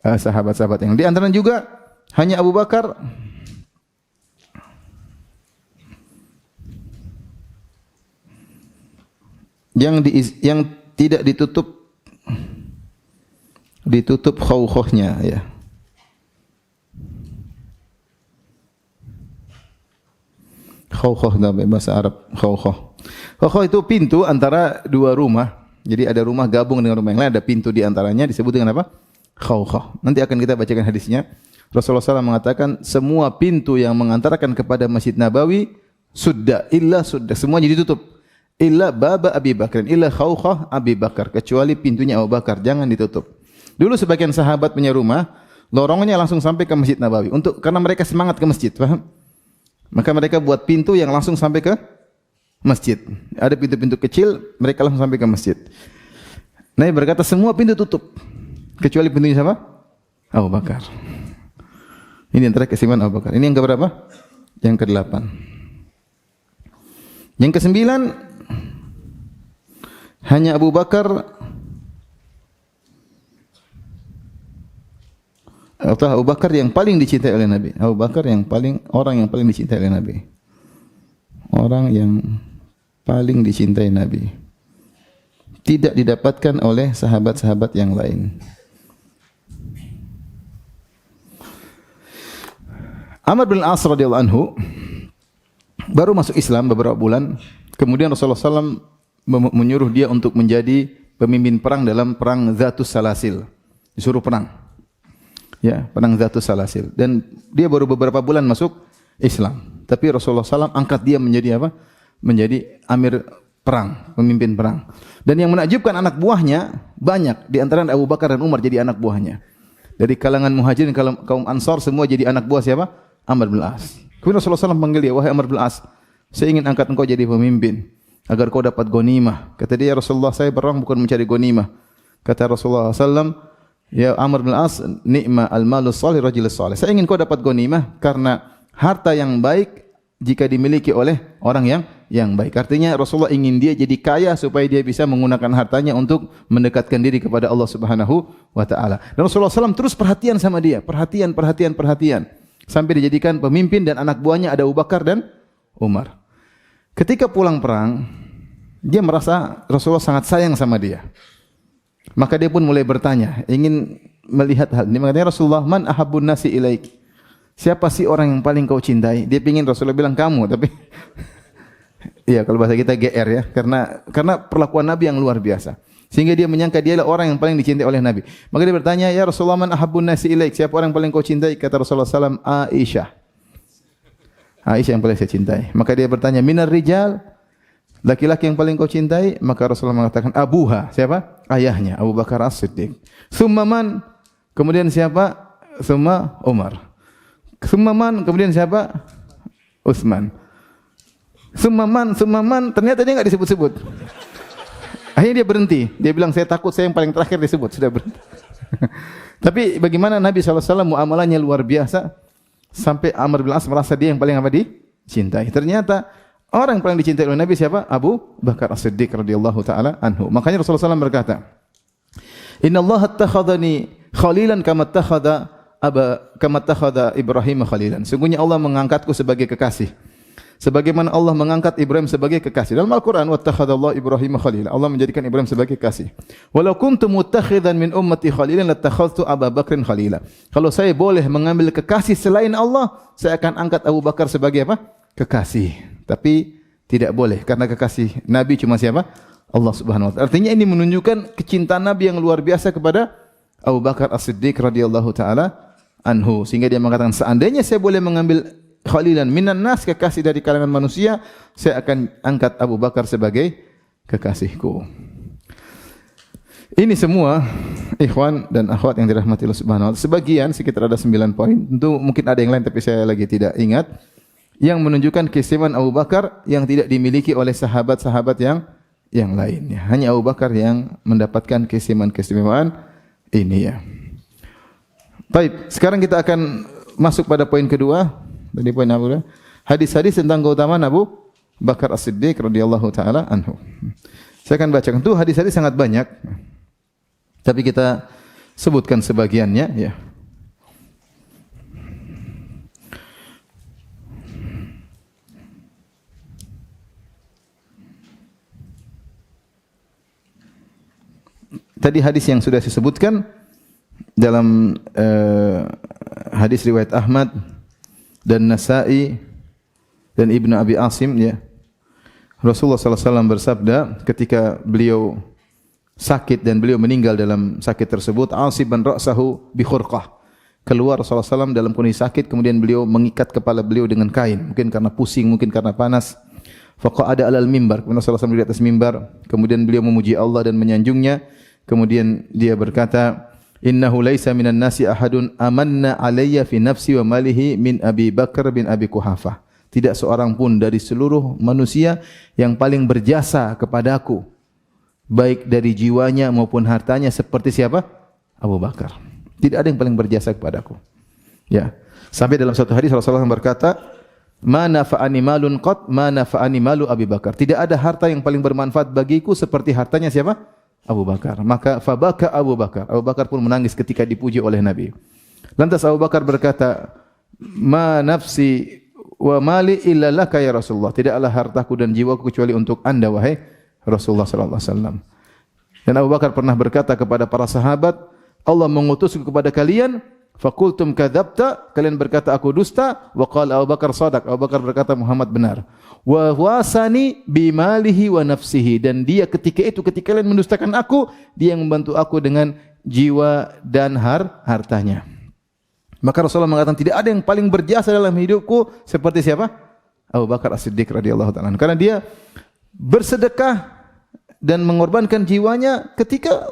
sahabat-sahabat yang di antara juga hanya Abu Bakar yang tidak ditutup khawkhahnya, ya. Khawkhah dalam bahasa Arab, khawkhah. Khawkhah itu pintu antara dua rumah. Jadi ada rumah gabung dengan rumah yang lain, ada pintu di antaranya, disebut dengan apa? Khawkhah. Nanti akan kita bacakan hadisnya. Rasulullah SAW mengatakan semua pintu yang mengantarkan kepada Masjid Nabawi sudda, semuanya ditutup. Illa baba Abi Bakar, illa khawkhah Abi Bakar, kecuali pintunya Abu Bakar, jangan ditutup. Dulu sebagian sahabat punya rumah, lorongnya langsung sampai ke Masjid Nabawi karena mereka semangat ke masjid, paham? Maka mereka buat pintu yang langsung sampai ke masjid. Ada pintu-pintu kecil, mereka langsung sampai ke masjid. Nabi berkata semua pintu tutup kecuali pintunya siapa? Abu Bakar. Ini antara keistimewaan Abu Bakar. Ini yang keberapa? Yang ke-8. Yang ke-9, hanya Abu Bakar atau Abu Bakar yang paling dicintai oleh Nabi. Abu Bakar orang yang paling dicintai oleh Nabi. Orang yang paling dicintai Nabi. tidak didapatkan oleh sahabat-sahabat yang lain. Amr bin As radhiyallahu anhu baru masuk Islam beberapa bulan, kemudian Rasulullah SAW menyuruh dia untuk menjadi pemimpin perang dalam perang Zatus Salasil. Disuruh perang. Ya, perang Zatus Salasil. Dan dia baru beberapa bulan masuk Islam. Tapi Rasulullah SAW angkat dia menjadi apa? Menjadi amir perang, pemimpin perang. Dan yang menakjubkan anak buahnya banyak. Di antara Abu Bakar dan Umar jadi anak buahnya. Dari kalangan Muhajirin, kaum Ansar semua jadi anak buah siapa? Amr bin As. Kemudian Rasulullah SAW panggil dia, wahai Amr bin As, saya ingin angkat engkau jadi pemimpin agar kau dapat ghanimah. Kata dia, Rasulullah, saya berperang bukan mencari ghanimah. Kata Rasulullah SAW, ya Amr bin As, ni'ma al-malu salih rajul salih. Saya ingin kau dapat ghanimah karena harta yang baik jika dimiliki oleh orang yang baik. Artinya Rasulullah ingin dia jadi kaya supaya dia bisa menggunakan hartanya untuk mendekatkan diri kepada Allah Subhanahu wa taala. Dan Rasulullah SAW terus perhatian sama dia, perhatian. Sampai dijadikan pemimpin dan anak buahnya ada Abu Bakar dan Umar. Ketika pulang perang, dia merasa Rasulullah sangat sayang sama dia. Maka dia pun mulai bertanya, ingin melihat hal ini. Makanya Rasulullah, man ahabbun nasi ilaik? Siapa sih orang yang paling kau cintai? Dia ingin Rasulullah bilang kamu, tapi iya, kalau bahasa kita GR ya, karena perlakuan Nabi yang luar biasa. Sehingga dia menyangka dia adalah orang yang paling dicintai oleh Nabi. Maka dia bertanya, ya Rasulullah, man ahabbun nasi ilaik? Siapa orang yang paling kau cintai? Kata Rasulullah SAW, Aisyah. Aisyah yang paling saya cintai. Maka dia bertanya, minar rijal? Laki-laki yang paling kau cintai? Maka Rasulullah mengatakan, abuha. Siapa? Ayahnya, Abu Bakar As-Siddiq. Summa man? Kemudian siapa? Summa Umar. Summa man? Kemudian siapa? Utsman. Summa man, ternyata dia enggak disebut-sebut. Akhirnya dia berhenti. Dia bilang, saya takut saya yang paling terakhir disebut. Sudah berhenti. Tapi bagaimana Nabi SAW muamalahnya luar biasa. Sampai Amr bin As merasa dia yang paling apa dicintai. Ternyata orang yang paling dicintai oleh Nabi siapa? Abu Bakar As-Siddiq radhiyallahu ta'ala anhu. Makanya Rasulullah SAW berkata, Inna Allah attakhadhani khalilan kama attakhadha Ibrahim khalilan. Sungguhnya Allah mengangkatku sebagai kekasih. Sebagaimana Allah mengangkat Ibrahim sebagai kekasih. Dalam Al-Quran, wattakhadallahu Ibrahim khalila. Allah menjadikan Ibrahim sebagai kekasih. Walau kuntu muttakhidan min ummati khalilan lattakhadhtu Abu Bakrin khalila. Kalau saya boleh mengambil kekasih selain Allah, saya akan angkat Abu Bakar sebagai apa? Kekasih. Tapi tidak boleh karena kekasih Nabi cuma siapa? Allah Subhanahu wa taala. Artinya ini menunjukkan kecintaan Nabi yang luar biasa kepada Abu Bakar As-Siddiq radhiyallahu taala anhu. Sehingga dia mengatakan, seandainya saya boleh mengambil khalilan minan nas, kekasih dari kalangan manusia, saya akan angkat Abu Bakar sebagai kekasihku. Ini semua ikhwan dan akhwat yang dirahmati Allah Subhanahu wa taala. Sebagian sekitar ada 9 poin. Tentu mungkin ada yang lain tapi saya lagi tidak ingat, yang menunjukkan keistimewaan Abu Bakar yang tidak dimiliki oleh sahabat-sahabat yang lainnya. Hanya Abu Bakar yang mendapatkan keistimewaan ini ya. Baik, sekarang kita akan masuk pada poin kedua. Tadi poin apa? Hadis-hadis tentang keutamaan Abu Bakar As-Siddiq radhiyallahu taala anhu. Saya akan bacakan. Itu hadis-hadis sangat banyak. Tapi kita sebutkan sebagiannya ya. Tadi hadis yang sudah disebutkan dalam hadis riwayat Ahmad dan Nasa'i dan Ibnu Abi Asim ya. Rasulullah SAW bersabda ketika beliau sakit dan beliau meninggal dalam sakit tersebut, asiban ra'sahu bi khurqah. Keluar Rasulullah SAW dalam kondisi sakit, kemudian beliau mengikat kepala beliau dengan kain, mungkin karena pusing, mungkin karena panas. Faqa'ada 'alal mimbar. Kemudian Rasulullah SAW di atas mimbar, kemudian beliau memuji Allah dan menyanjungnya. Kemudian dia berkata, innahu laisa minan nasi ahadun amanna alayya fi nafsi wa malihi min Abi Bakar bin Abi Quhafah. Tidak seorang pun dari seluruh manusia yang paling berjasa kepadaku, baik dari jiwanya maupun hartanya, seperti siapa? Abu Bakar. Tidak ada yang paling berjasa kepadaku. Ya. Sampai dalam satu hadis Rasulullah berkata, ma nafa'ani malun qat ma nafa'ani malu Abi Bakar. Tidak ada harta yang paling bermanfaat bagiku seperti hartanya siapa? Abu Bakar. Maka fabaka Abu Bakar. Abu Bakar pun menangis ketika dipuji oleh Nabi. Lantas Abu Bakar berkata, ma nafsi wa mali illa laka ya Rasulullah. Tidaklah hartaku dan jiwaku kecuali untuk Anda wahai Rasulullah sallallahu alaihi wasallam. Dan Abu Bakar pernah berkata kepada para sahabat, Allah mengutusku kepada kalian, faqultum kadzabta, kalian berkata aku dusta, wa qala Abu Bakar shadaq, Abu Bakar berkata Muhammad benar. Wa wasani bimalihi wa nafsihi, dan dia ketika itu ketika kalian mendustakan aku, dia yang membantu aku dengan jiwa dan hartanya. Maka Rasulullah mengatakan tidak ada yang paling berjasa dalam hidupku seperti siapa? Abu Bakar As-Siddiq radhiyallahu ta'ala. Karena dia bersedekah dan mengorbankan jiwanya ketika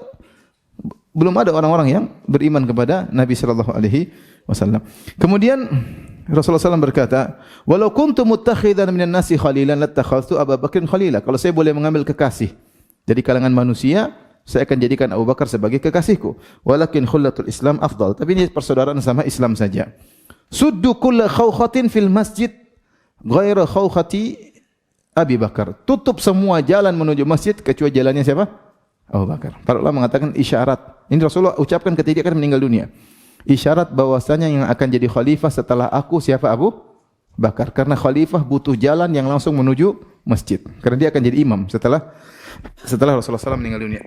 belum ada orang-orang yang beriman kepada Nabi sallallahu alaihi wasallam. Kemudian Rasulullah SAW berkata, "Walau kuntu muttakhidan minan nasi khalilan lattakhadhtu Abu Bakrin khalila." Kalau saya boleh mengambil kekasih dari kalangan manusia, saya akan jadikan Abu Bakar sebagai kekasihku. Walakin khullatul Islam afdal. Tapi ini persaudaraan sama Islam saja. Suddu kulla khawkhatin fil masjid ghaira khawkhati Abi Bakar. Tutup semua jalan menuju masjid kecuali jalannya siapa? Abu Bakar. Para ulama mengatakan isyarat. Ini Rasulullah ucapkan ketika dia akan meninggal dunia. Isyarat bahwasanya yang akan jadi khalifah setelah aku siapa? Abu Bakar. Karena khalifah butuh jalan yang langsung menuju masjid. Karena dia akan jadi imam setelah Rasulullah SAW meninggal dunia.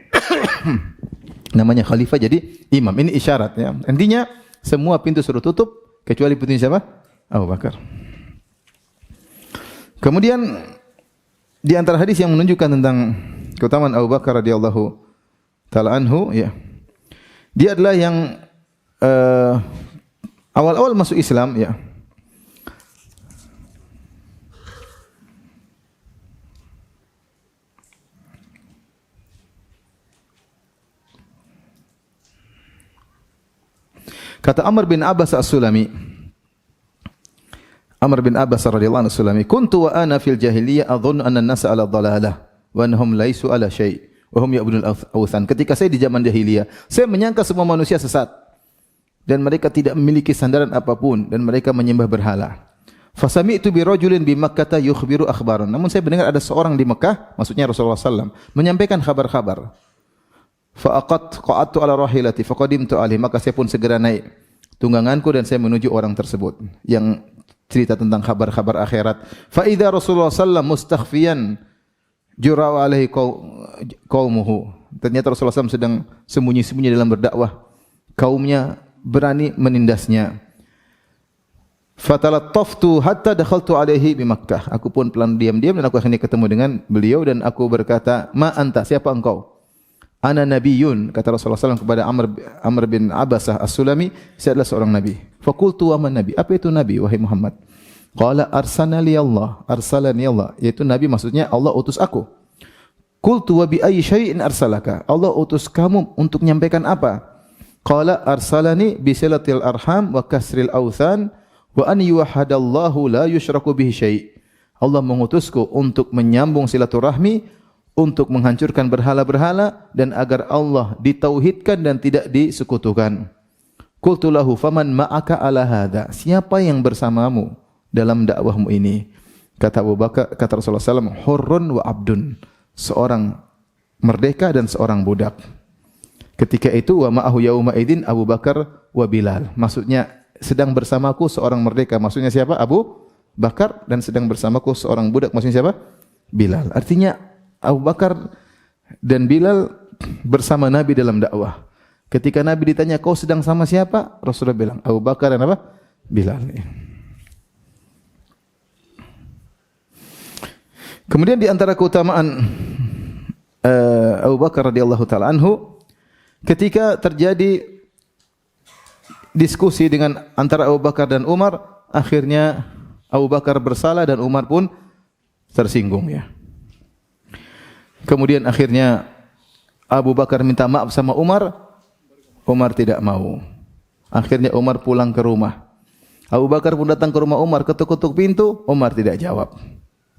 Namanya khalifah jadi imam. Ini isyarat ya. Intinya semua pintu suruh tutup kecuali pintu siapa? Abu Bakar. Kemudian di antara hadis yang menunjukkan tentang keutamaan Abu Bakar radhiyallahu taala anhu, ya. Dia adalah yang awal-awal masuk Islam, ya. Kata Amr bin Abbas As-Sulami, Amr bin Abbas radhiyallahu anhu As-Sulami, "Kuntu wa ana fil jahiliyah adhunnu anna an-nasa 'ala dhalalah wa annahum laisu 'ala syai' wa hum ya'budul awthan." Ketika saya di zaman jahiliyah, saya menyangka semua manusia sesat dan mereka tidak memiliki sandaran apapun dan mereka menyembah berhala. Fasami'tu bi rajulin bi Makkah yukhbiru akhbaran. Namun saya mendengar ada seorang di Mekah, maksudnya Rasulullah sallallahu alaihi wasallam, menyampaikan kabar-kabar. Qa'adtu ala rahilati faqadimtu alaihi, maka saya pun segera naik tungganganku dan saya menuju orang tersebut yang cerita tentang kabar-kabar akhirat. Fa idza Rasulullah sallallahu mustakhfiyan jura'u alaihi qaumuhu. Ternyata Rasulullah SAW sedang sembunyi-sembunyi dalam berdakwah. Kaumnya berani menindasnya. Fatalattaftu hatta dakhaltu alaihi bi Makkah. Aku pun pelan diam-diam dan aku akhirnya ketemu dengan beliau dan aku berkata, "Ma anta? Siapa engkau?" "Ana nabiyyun," kata Rasulullah SAW kepada Amr bin Abbasah As-Sulami, "saya adalah seorang nabi." Faqultu wa man nabi? Apa itu nabi wahai Muhammad? Qala arsalani Allah, yaitu nabi maksudnya Allah utus aku. Qultu wa bi ayyi syai'in arsalaka? Allah utus kamu untuk menyampaikan apa? Qala arsalani bi silatil arham wa kasril authan wa an yuwahhadallahu la yusyraku bihi syai'. Allah mengutusku untuk menyambung silaturahmi, untuk menghancurkan berhala-berhala dan agar Allah ditauhidkan dan tidak disekutukan. Qultu lahu faman ma'aka ala hadza? Siapa yang bersamamu dalam dakwahmu ini? Kata Abu Bakar, kata Rasulullah SAW, hurrun wa abdun, seorang merdeka dan seorang budak. Ketika itu wa ma'ahu yauma idzin Abu Bakar wa Bilal. Maksudnya sedang bersamaku seorang merdeka, maksudnya siapa? Abu Bakar, dan sedang bersamaku seorang budak, maksudnya siapa? Bilal. Artinya Abu Bakar dan Bilal bersama Nabi dalam dakwah. Ketika Nabi ditanya, "Kau sedang sama siapa?" Rasulullah bilang, "Abu Bakar dan apa? Bilal." Kemudian di antara keutamaan Abu Bakar radhiyallahu taala anhu, ketika terjadi diskusi dengan antara Abu Bakar dan Umar, akhirnya Abu Bakar bersalah dan Umar pun tersinggung, ya. Kemudian akhirnya Abu Bakar minta maaf sama Umar, Umar tidak mau. Akhirnya Umar pulang ke rumah. Abu Bakar pun datang ke rumah Umar, ketuk-ketuk pintu, Umar tidak jawab.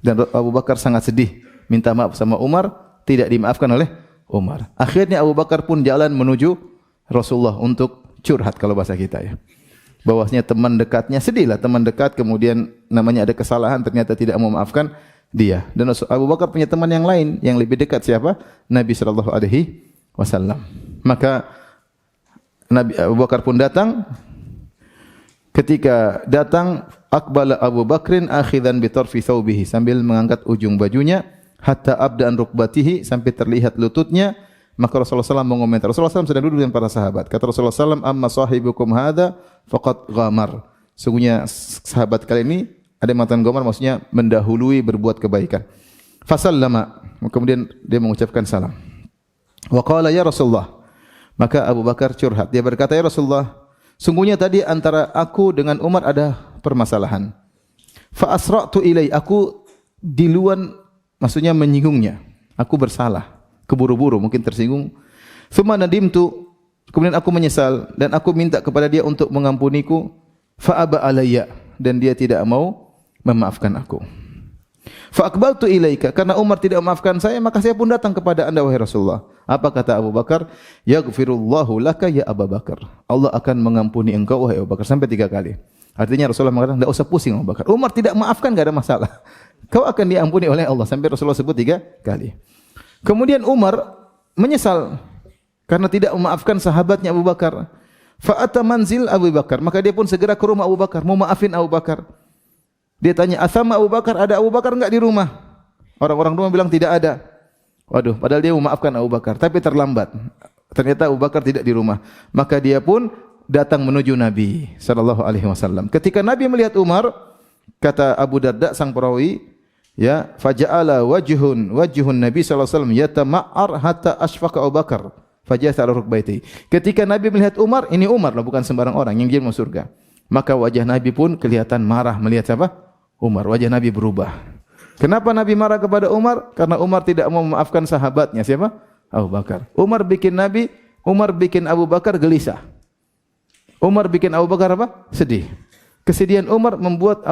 Dan Abu Bakar sangat sedih, minta maaf sama Umar, tidak dimaafkan oleh Umar. Akhirnya Abu Bakar pun jalan menuju Rasulullah untuk curhat kalau bahasa kita, ya. Bahwasanya teman dekatnya, sedihlah teman dekat, kemudian namanya ada kesalahan, ternyata tidak mau memaafkan dia. Dan Abu Bakar punya teman yang lain yang lebih dekat, siapa? Nabi sallallahu alaihi wasallam. Maka Nabi Abu Bakar pun datang. Ketika datang, aqbala Abu Bakrin akhidan bi tarfi thawbihi, sambil mengangkat ujung bajunya, hatta abda'an rukbatihi, sampai terlihat lututnya, Maka Rasulullah SAW mengomentar. Rasulullah SAW sedang duduk dengan para sahabat. Kata Rasulullah SAW, amma sahibukum hadha faqad ghamar. Sungguhnya sahabat kalian ini ada yang mengatakan ghamar, maksudnya mendahului berbuat kebaikan. Fasallama, kemudian dia mengucapkan salam. Wa qala ya Rasulullah. Maka Abu Bakar curhat. Dia berkata, ya Rasulullah, sungguhnya tadi antara aku dengan Umar ada permasalahan. Fa asra'tu ilai, aku diluan, maksudnya menyinggungnya. Aku bersalah, keburu-buru, mungkin tersinggung. Tsumma nadimtu, kemudian aku menyesal dan aku minta kepada dia untuk mengampuniku. Fa aba alayya, dan dia tidak mau memaafkan aku. Fa aqbaltu ilaika, karena Umar tidak memaafkan saya, maka saya pun datang kepada Anda wahai Rasulullah. Apa kata Abu Bakar? Yaghfirullahu laka ya Abu Bakar. Allah akan mengampuni engkau wahai Abu Bakar, sampai 3 kali. Artinya Rasulullah mengatakan, tidak usah pusing Abu Bakar. Umar tidak maafkan, enggak ada masalah. Kau akan diampuni oleh Allah, sampai Rasulullah sebut 3 kali. Kemudian Umar menyesal karena tidak memaafkan sahabatnya Abu Bakar. Fa'ata manzil Abu Bakar, maka dia pun segera ke rumah Abu Bakar, mau maafin Abu Bakar. Dia tanya, "Athama Abu Bakar, ada Abu Bakar enggak di rumah?" Orang-orang rumah bilang tidak ada. Waduh, padahal dia memaafkan Abu Bakar, tapi terlambat. Ternyata Abu Bakar tidak di rumah. Maka dia pun datang menuju Nabi sallallahu alaihi wasallam. Ketika Nabi melihat Umar, kata Abu Darda sang perawi, ya, faja'ala wajhun Nabi sallallahu alaihi wasallam yatama'ar hatta asfaqa Abu Bakar. Fajasa ala rukbaiti. Ketika Nabi melihat Umar, ini Umar lah, bukan sembarang orang yang dia masuk surga. Maka wajah Nabi pun kelihatan marah melihat siapa? Umar. Wajah Nabi berubah. Kenapa Nabi marah kepada Umar? Karena Umar tidak mau memaafkan sahabatnya. Siapa? Abu Bakar. Umar bikin Abu Bakar gelisah. Umar bikin Abu Bakar apa? Sedih. Kesedihan Umar membuat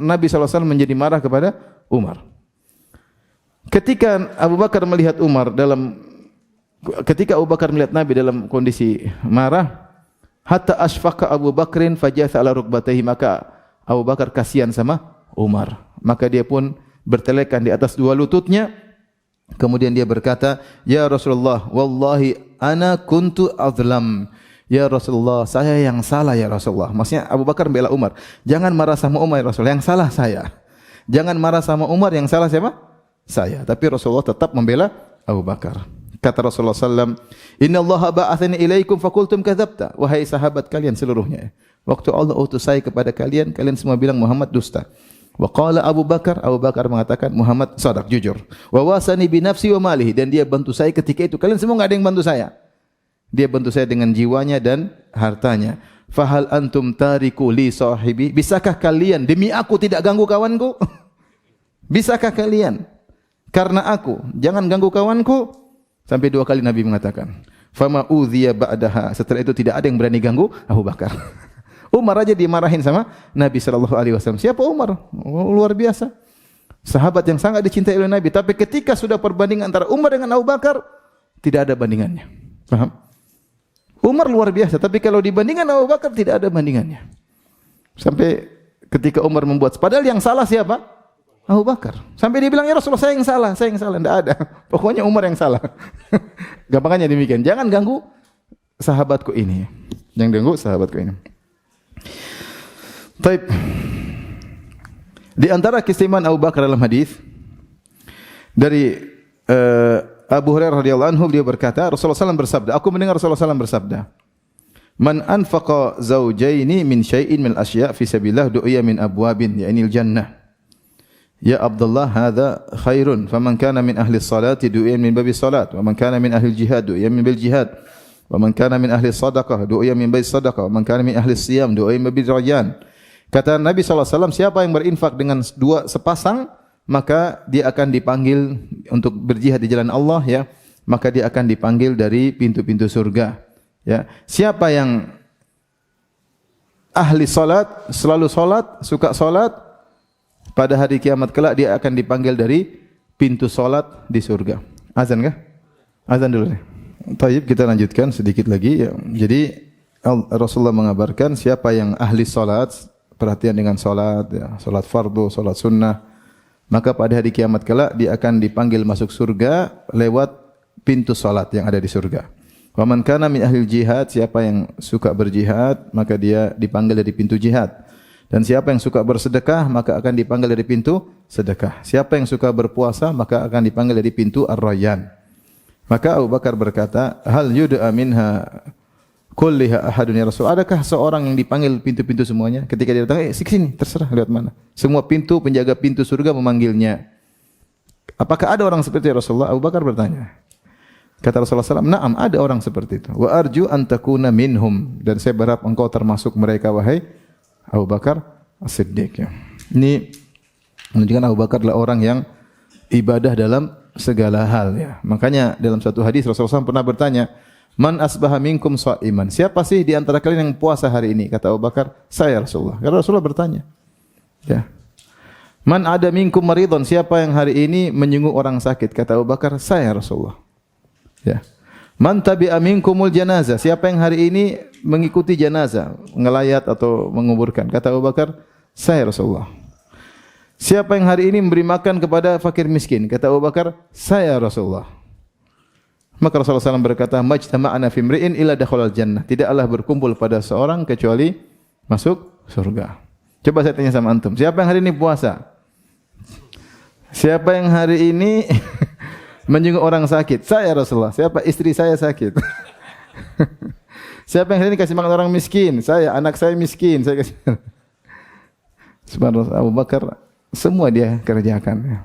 Nabi SAW menjadi marah kepada Umar. Ketika Abu Bakar melihat Nabi dalam kondisi marah, hatta asfaqa Abu Bakrin fajatha ala rukbatayhi, maka Abu Bakar kasihan sama Umar. Maka dia pun bertelekan di atas 2 lututnya. Kemudian dia berkata, "Ya Rasulullah, wallahi ana kuntu azlam." Ya Rasulullah, saya yang salah ya Rasulullah. Maksudnya Abu Bakar membela Umar. Jangan marah sama Umar ya Rasulullah, yang salah saya. Jangan marah sama Umar, yang salah siapa? Saya. Tapi Rasulullah tetap membela Abu Bakar. Kata Rasulullah SAW, Inna Allah ba'athani ilaikum fakultum kadzabta. Wahai sahabat kalian seluruhnya, waktu Allah utus saya kepada kalian, kalian semua bilang Muhammad dusta. Wa qala Abu Bakar mengatakan Muhammad sadaq, jujur. Wa wasani bi nafsi wa malihi, dan dia bantu saya ketika itu. Kalian semua enggak ada yang bantu saya. Dia bantu saya dengan jiwanya dan hartanya. Fahal antum tariku li sahibi? Bisakah kalian demi aku tidak ganggu kawanku? Bisakah kalian karena aku jangan ganggu kawanku? Sampai 2 kali Nabi mengatakan, "Fama udhiya ba'daha." Setelah itu tidak ada yang berani ganggu Abu Bakar. Umar aja dimarahin sama Nabi sallallahu alaihi wasallam. Siapa Umar? Luar biasa. Sahabat yang sangat dicintai oleh Nabi, tapi ketika sudah perbandingan antara Umar dengan Abu Bakar, tidak ada bandingannya. Paham? Umar luar biasa, tapi kalau dibandingkan Abu Bakar tidak ada bandingannya. Sampai ketika Umar membuat, padahal yang salah siapa? Abu Bakar. Sampai dia bilang, ya Rasulullah saya yang salah. Tidak ada. Pokoknya Umar yang salah. Gampangannya demikian. Jangan ganggu sahabatku ini. Jangan ganggu sahabatku ini. Taib. Di antara keistimewaan Abu Bakar dalam hadis dari Abu Hurairah radhiyallahu anhu, dia berkata, Rasulullah SAW bersabda, aku mendengar Rasulullah SAW bersabda, Man anfaqa zawjaini min syai'in min asya' fi sabilillah du'iya min abwabin ya'nil jannah. Ya Abdullah, hadha khairun. Faman kana min ahli salati du'iya min babi salat. Wa man kana min ahli jihad du'iya min bil jihad. Wa man kana min ahli sadaqah du'iya min babi sadaqah. Wa man kana min ahli siyam du'iya min babi rayyan. Kata Nabi SAW, siapa yang berinfak dengan 2 sepasang, maka dia akan dipanggil untuk berjihad di jalan Allah, ya. Maka dia akan dipanggil dari pintu-pintu surga, ya. Siapa yang ahli salat, selalu salat, suka salat, pada hari kiamat kelak dia akan dipanggil dari pintu salat di surga. Azan kah? Azan dulu nih. Taib, kita lanjutkan sedikit lagi, ya. Jadi Rasulullah mengabarkan siapa yang ahli salat, perhatian dengan salat, ya, salat fardu, salat sunnah, maka pada hari kiamat kelak dia akan dipanggil masuk surga lewat pintu salat yang ada di surga. Wa man kana min ahli jihad, siapa yang suka berjihad, maka dia dipanggil dari pintu jihad. Dan siapa yang suka bersedekah, maka akan dipanggil dari pintu sedekah. Siapa yang suka berpuasa, maka akan dipanggil dari pintu Ar-Rayyan. Maka Abu Bakar berkata, hal yud'a minha kulliha ahadun ya Rasul. Adakah seorang yang dipanggil pintu-pintu semuanya? Ketika dia datang, sini, terserah lewat mana. Semua pintu, penjaga pintu surga memanggilnya. Apakah ada orang seperti Rasulullah? Abu Bakar bertanya. Kata Rasulullah SAW, na'am, ada orang seperti itu. Wa arju an takuna minhum. Dan saya berharap engkau termasuk mereka, wahai Abu Bakar As-Siddiq. Ini menunjukkan Abu Bakar adalah orang yang ibadah dalam segala hal. Ya. Makanya dalam satu hadis Rasulullah SAW pernah bertanya, man asbaha minkum sha'iman. Siapa sih di antara kalian yang puasa hari ini? Kata Abu Bakar, saya Rasulullah. Karena Rasulullah bertanya. Ya. Man ada minkum maridun. Siapa yang hari ini menyenguk orang sakit? Kata Abu Bakar, saya Rasulullah. Ya. Man tabi'a minkumul janazah. Siapa yang hari ini mengikuti janazah, ngelayat atau menguburkan? Kata Abu Bakar, saya Rasulullah. Siapa yang hari ini memberi makan kepada fakir miskin? Kata Abu Bakar, saya Rasulullah. Maka Rasulullah SAW berkata, majtama'ana fi imri'in illa dakhalal jannah. Tidaklah berkumpul pada seorang kecuali masuk surga. Coba saya tanya sama antum, siapa yang hari ini puasa? Siapa yang hari ini menjenguk orang sakit? Saya Rasulullah. Siapa? Istri saya sakit. Siapa yang hari ini kasih makan orang miskin? Saya, anak saya miskin, saya kasih. Subhanallah, Abu Bakar semua dia kerjakan.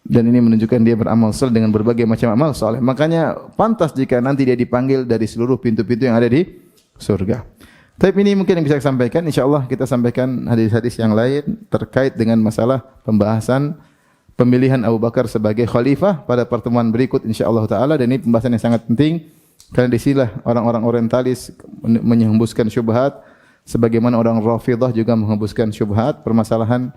Dan ini menunjukkan dia beramal saleh dengan berbagai macam amal saleh. Makanya pantas jika nanti dia dipanggil dari seluruh pintu-pintu yang ada di surga. Tapi ini mungkin yang bisa saya sampaikan. InsyaAllah kita sampaikan hadis-hadis yang lain terkait dengan masalah pembahasan pemilihan Abu Bakar sebagai khalifah pada pertemuan berikut insyaAllah ta'ala. Dan ini pembahasan yang sangat penting. Karena disinilah orang-orang orientalis menghembuskan syubhat. Sebagaimana orang Rafidah juga menghembuskan syubhat. Permasalahan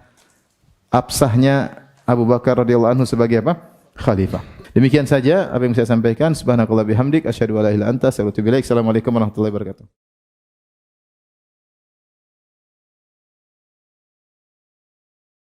absahnya Abu Bakar radhiyallahu anhu sebagai apa? Khalifah. Demikian saja apa yang saya sampaikan. Subhanakallah bihamdik. Asyhadu an la ilaha illa anta astaghfiruka wa atubu ilaik. Assalamualaikum warahmatullahi wabarakatuh.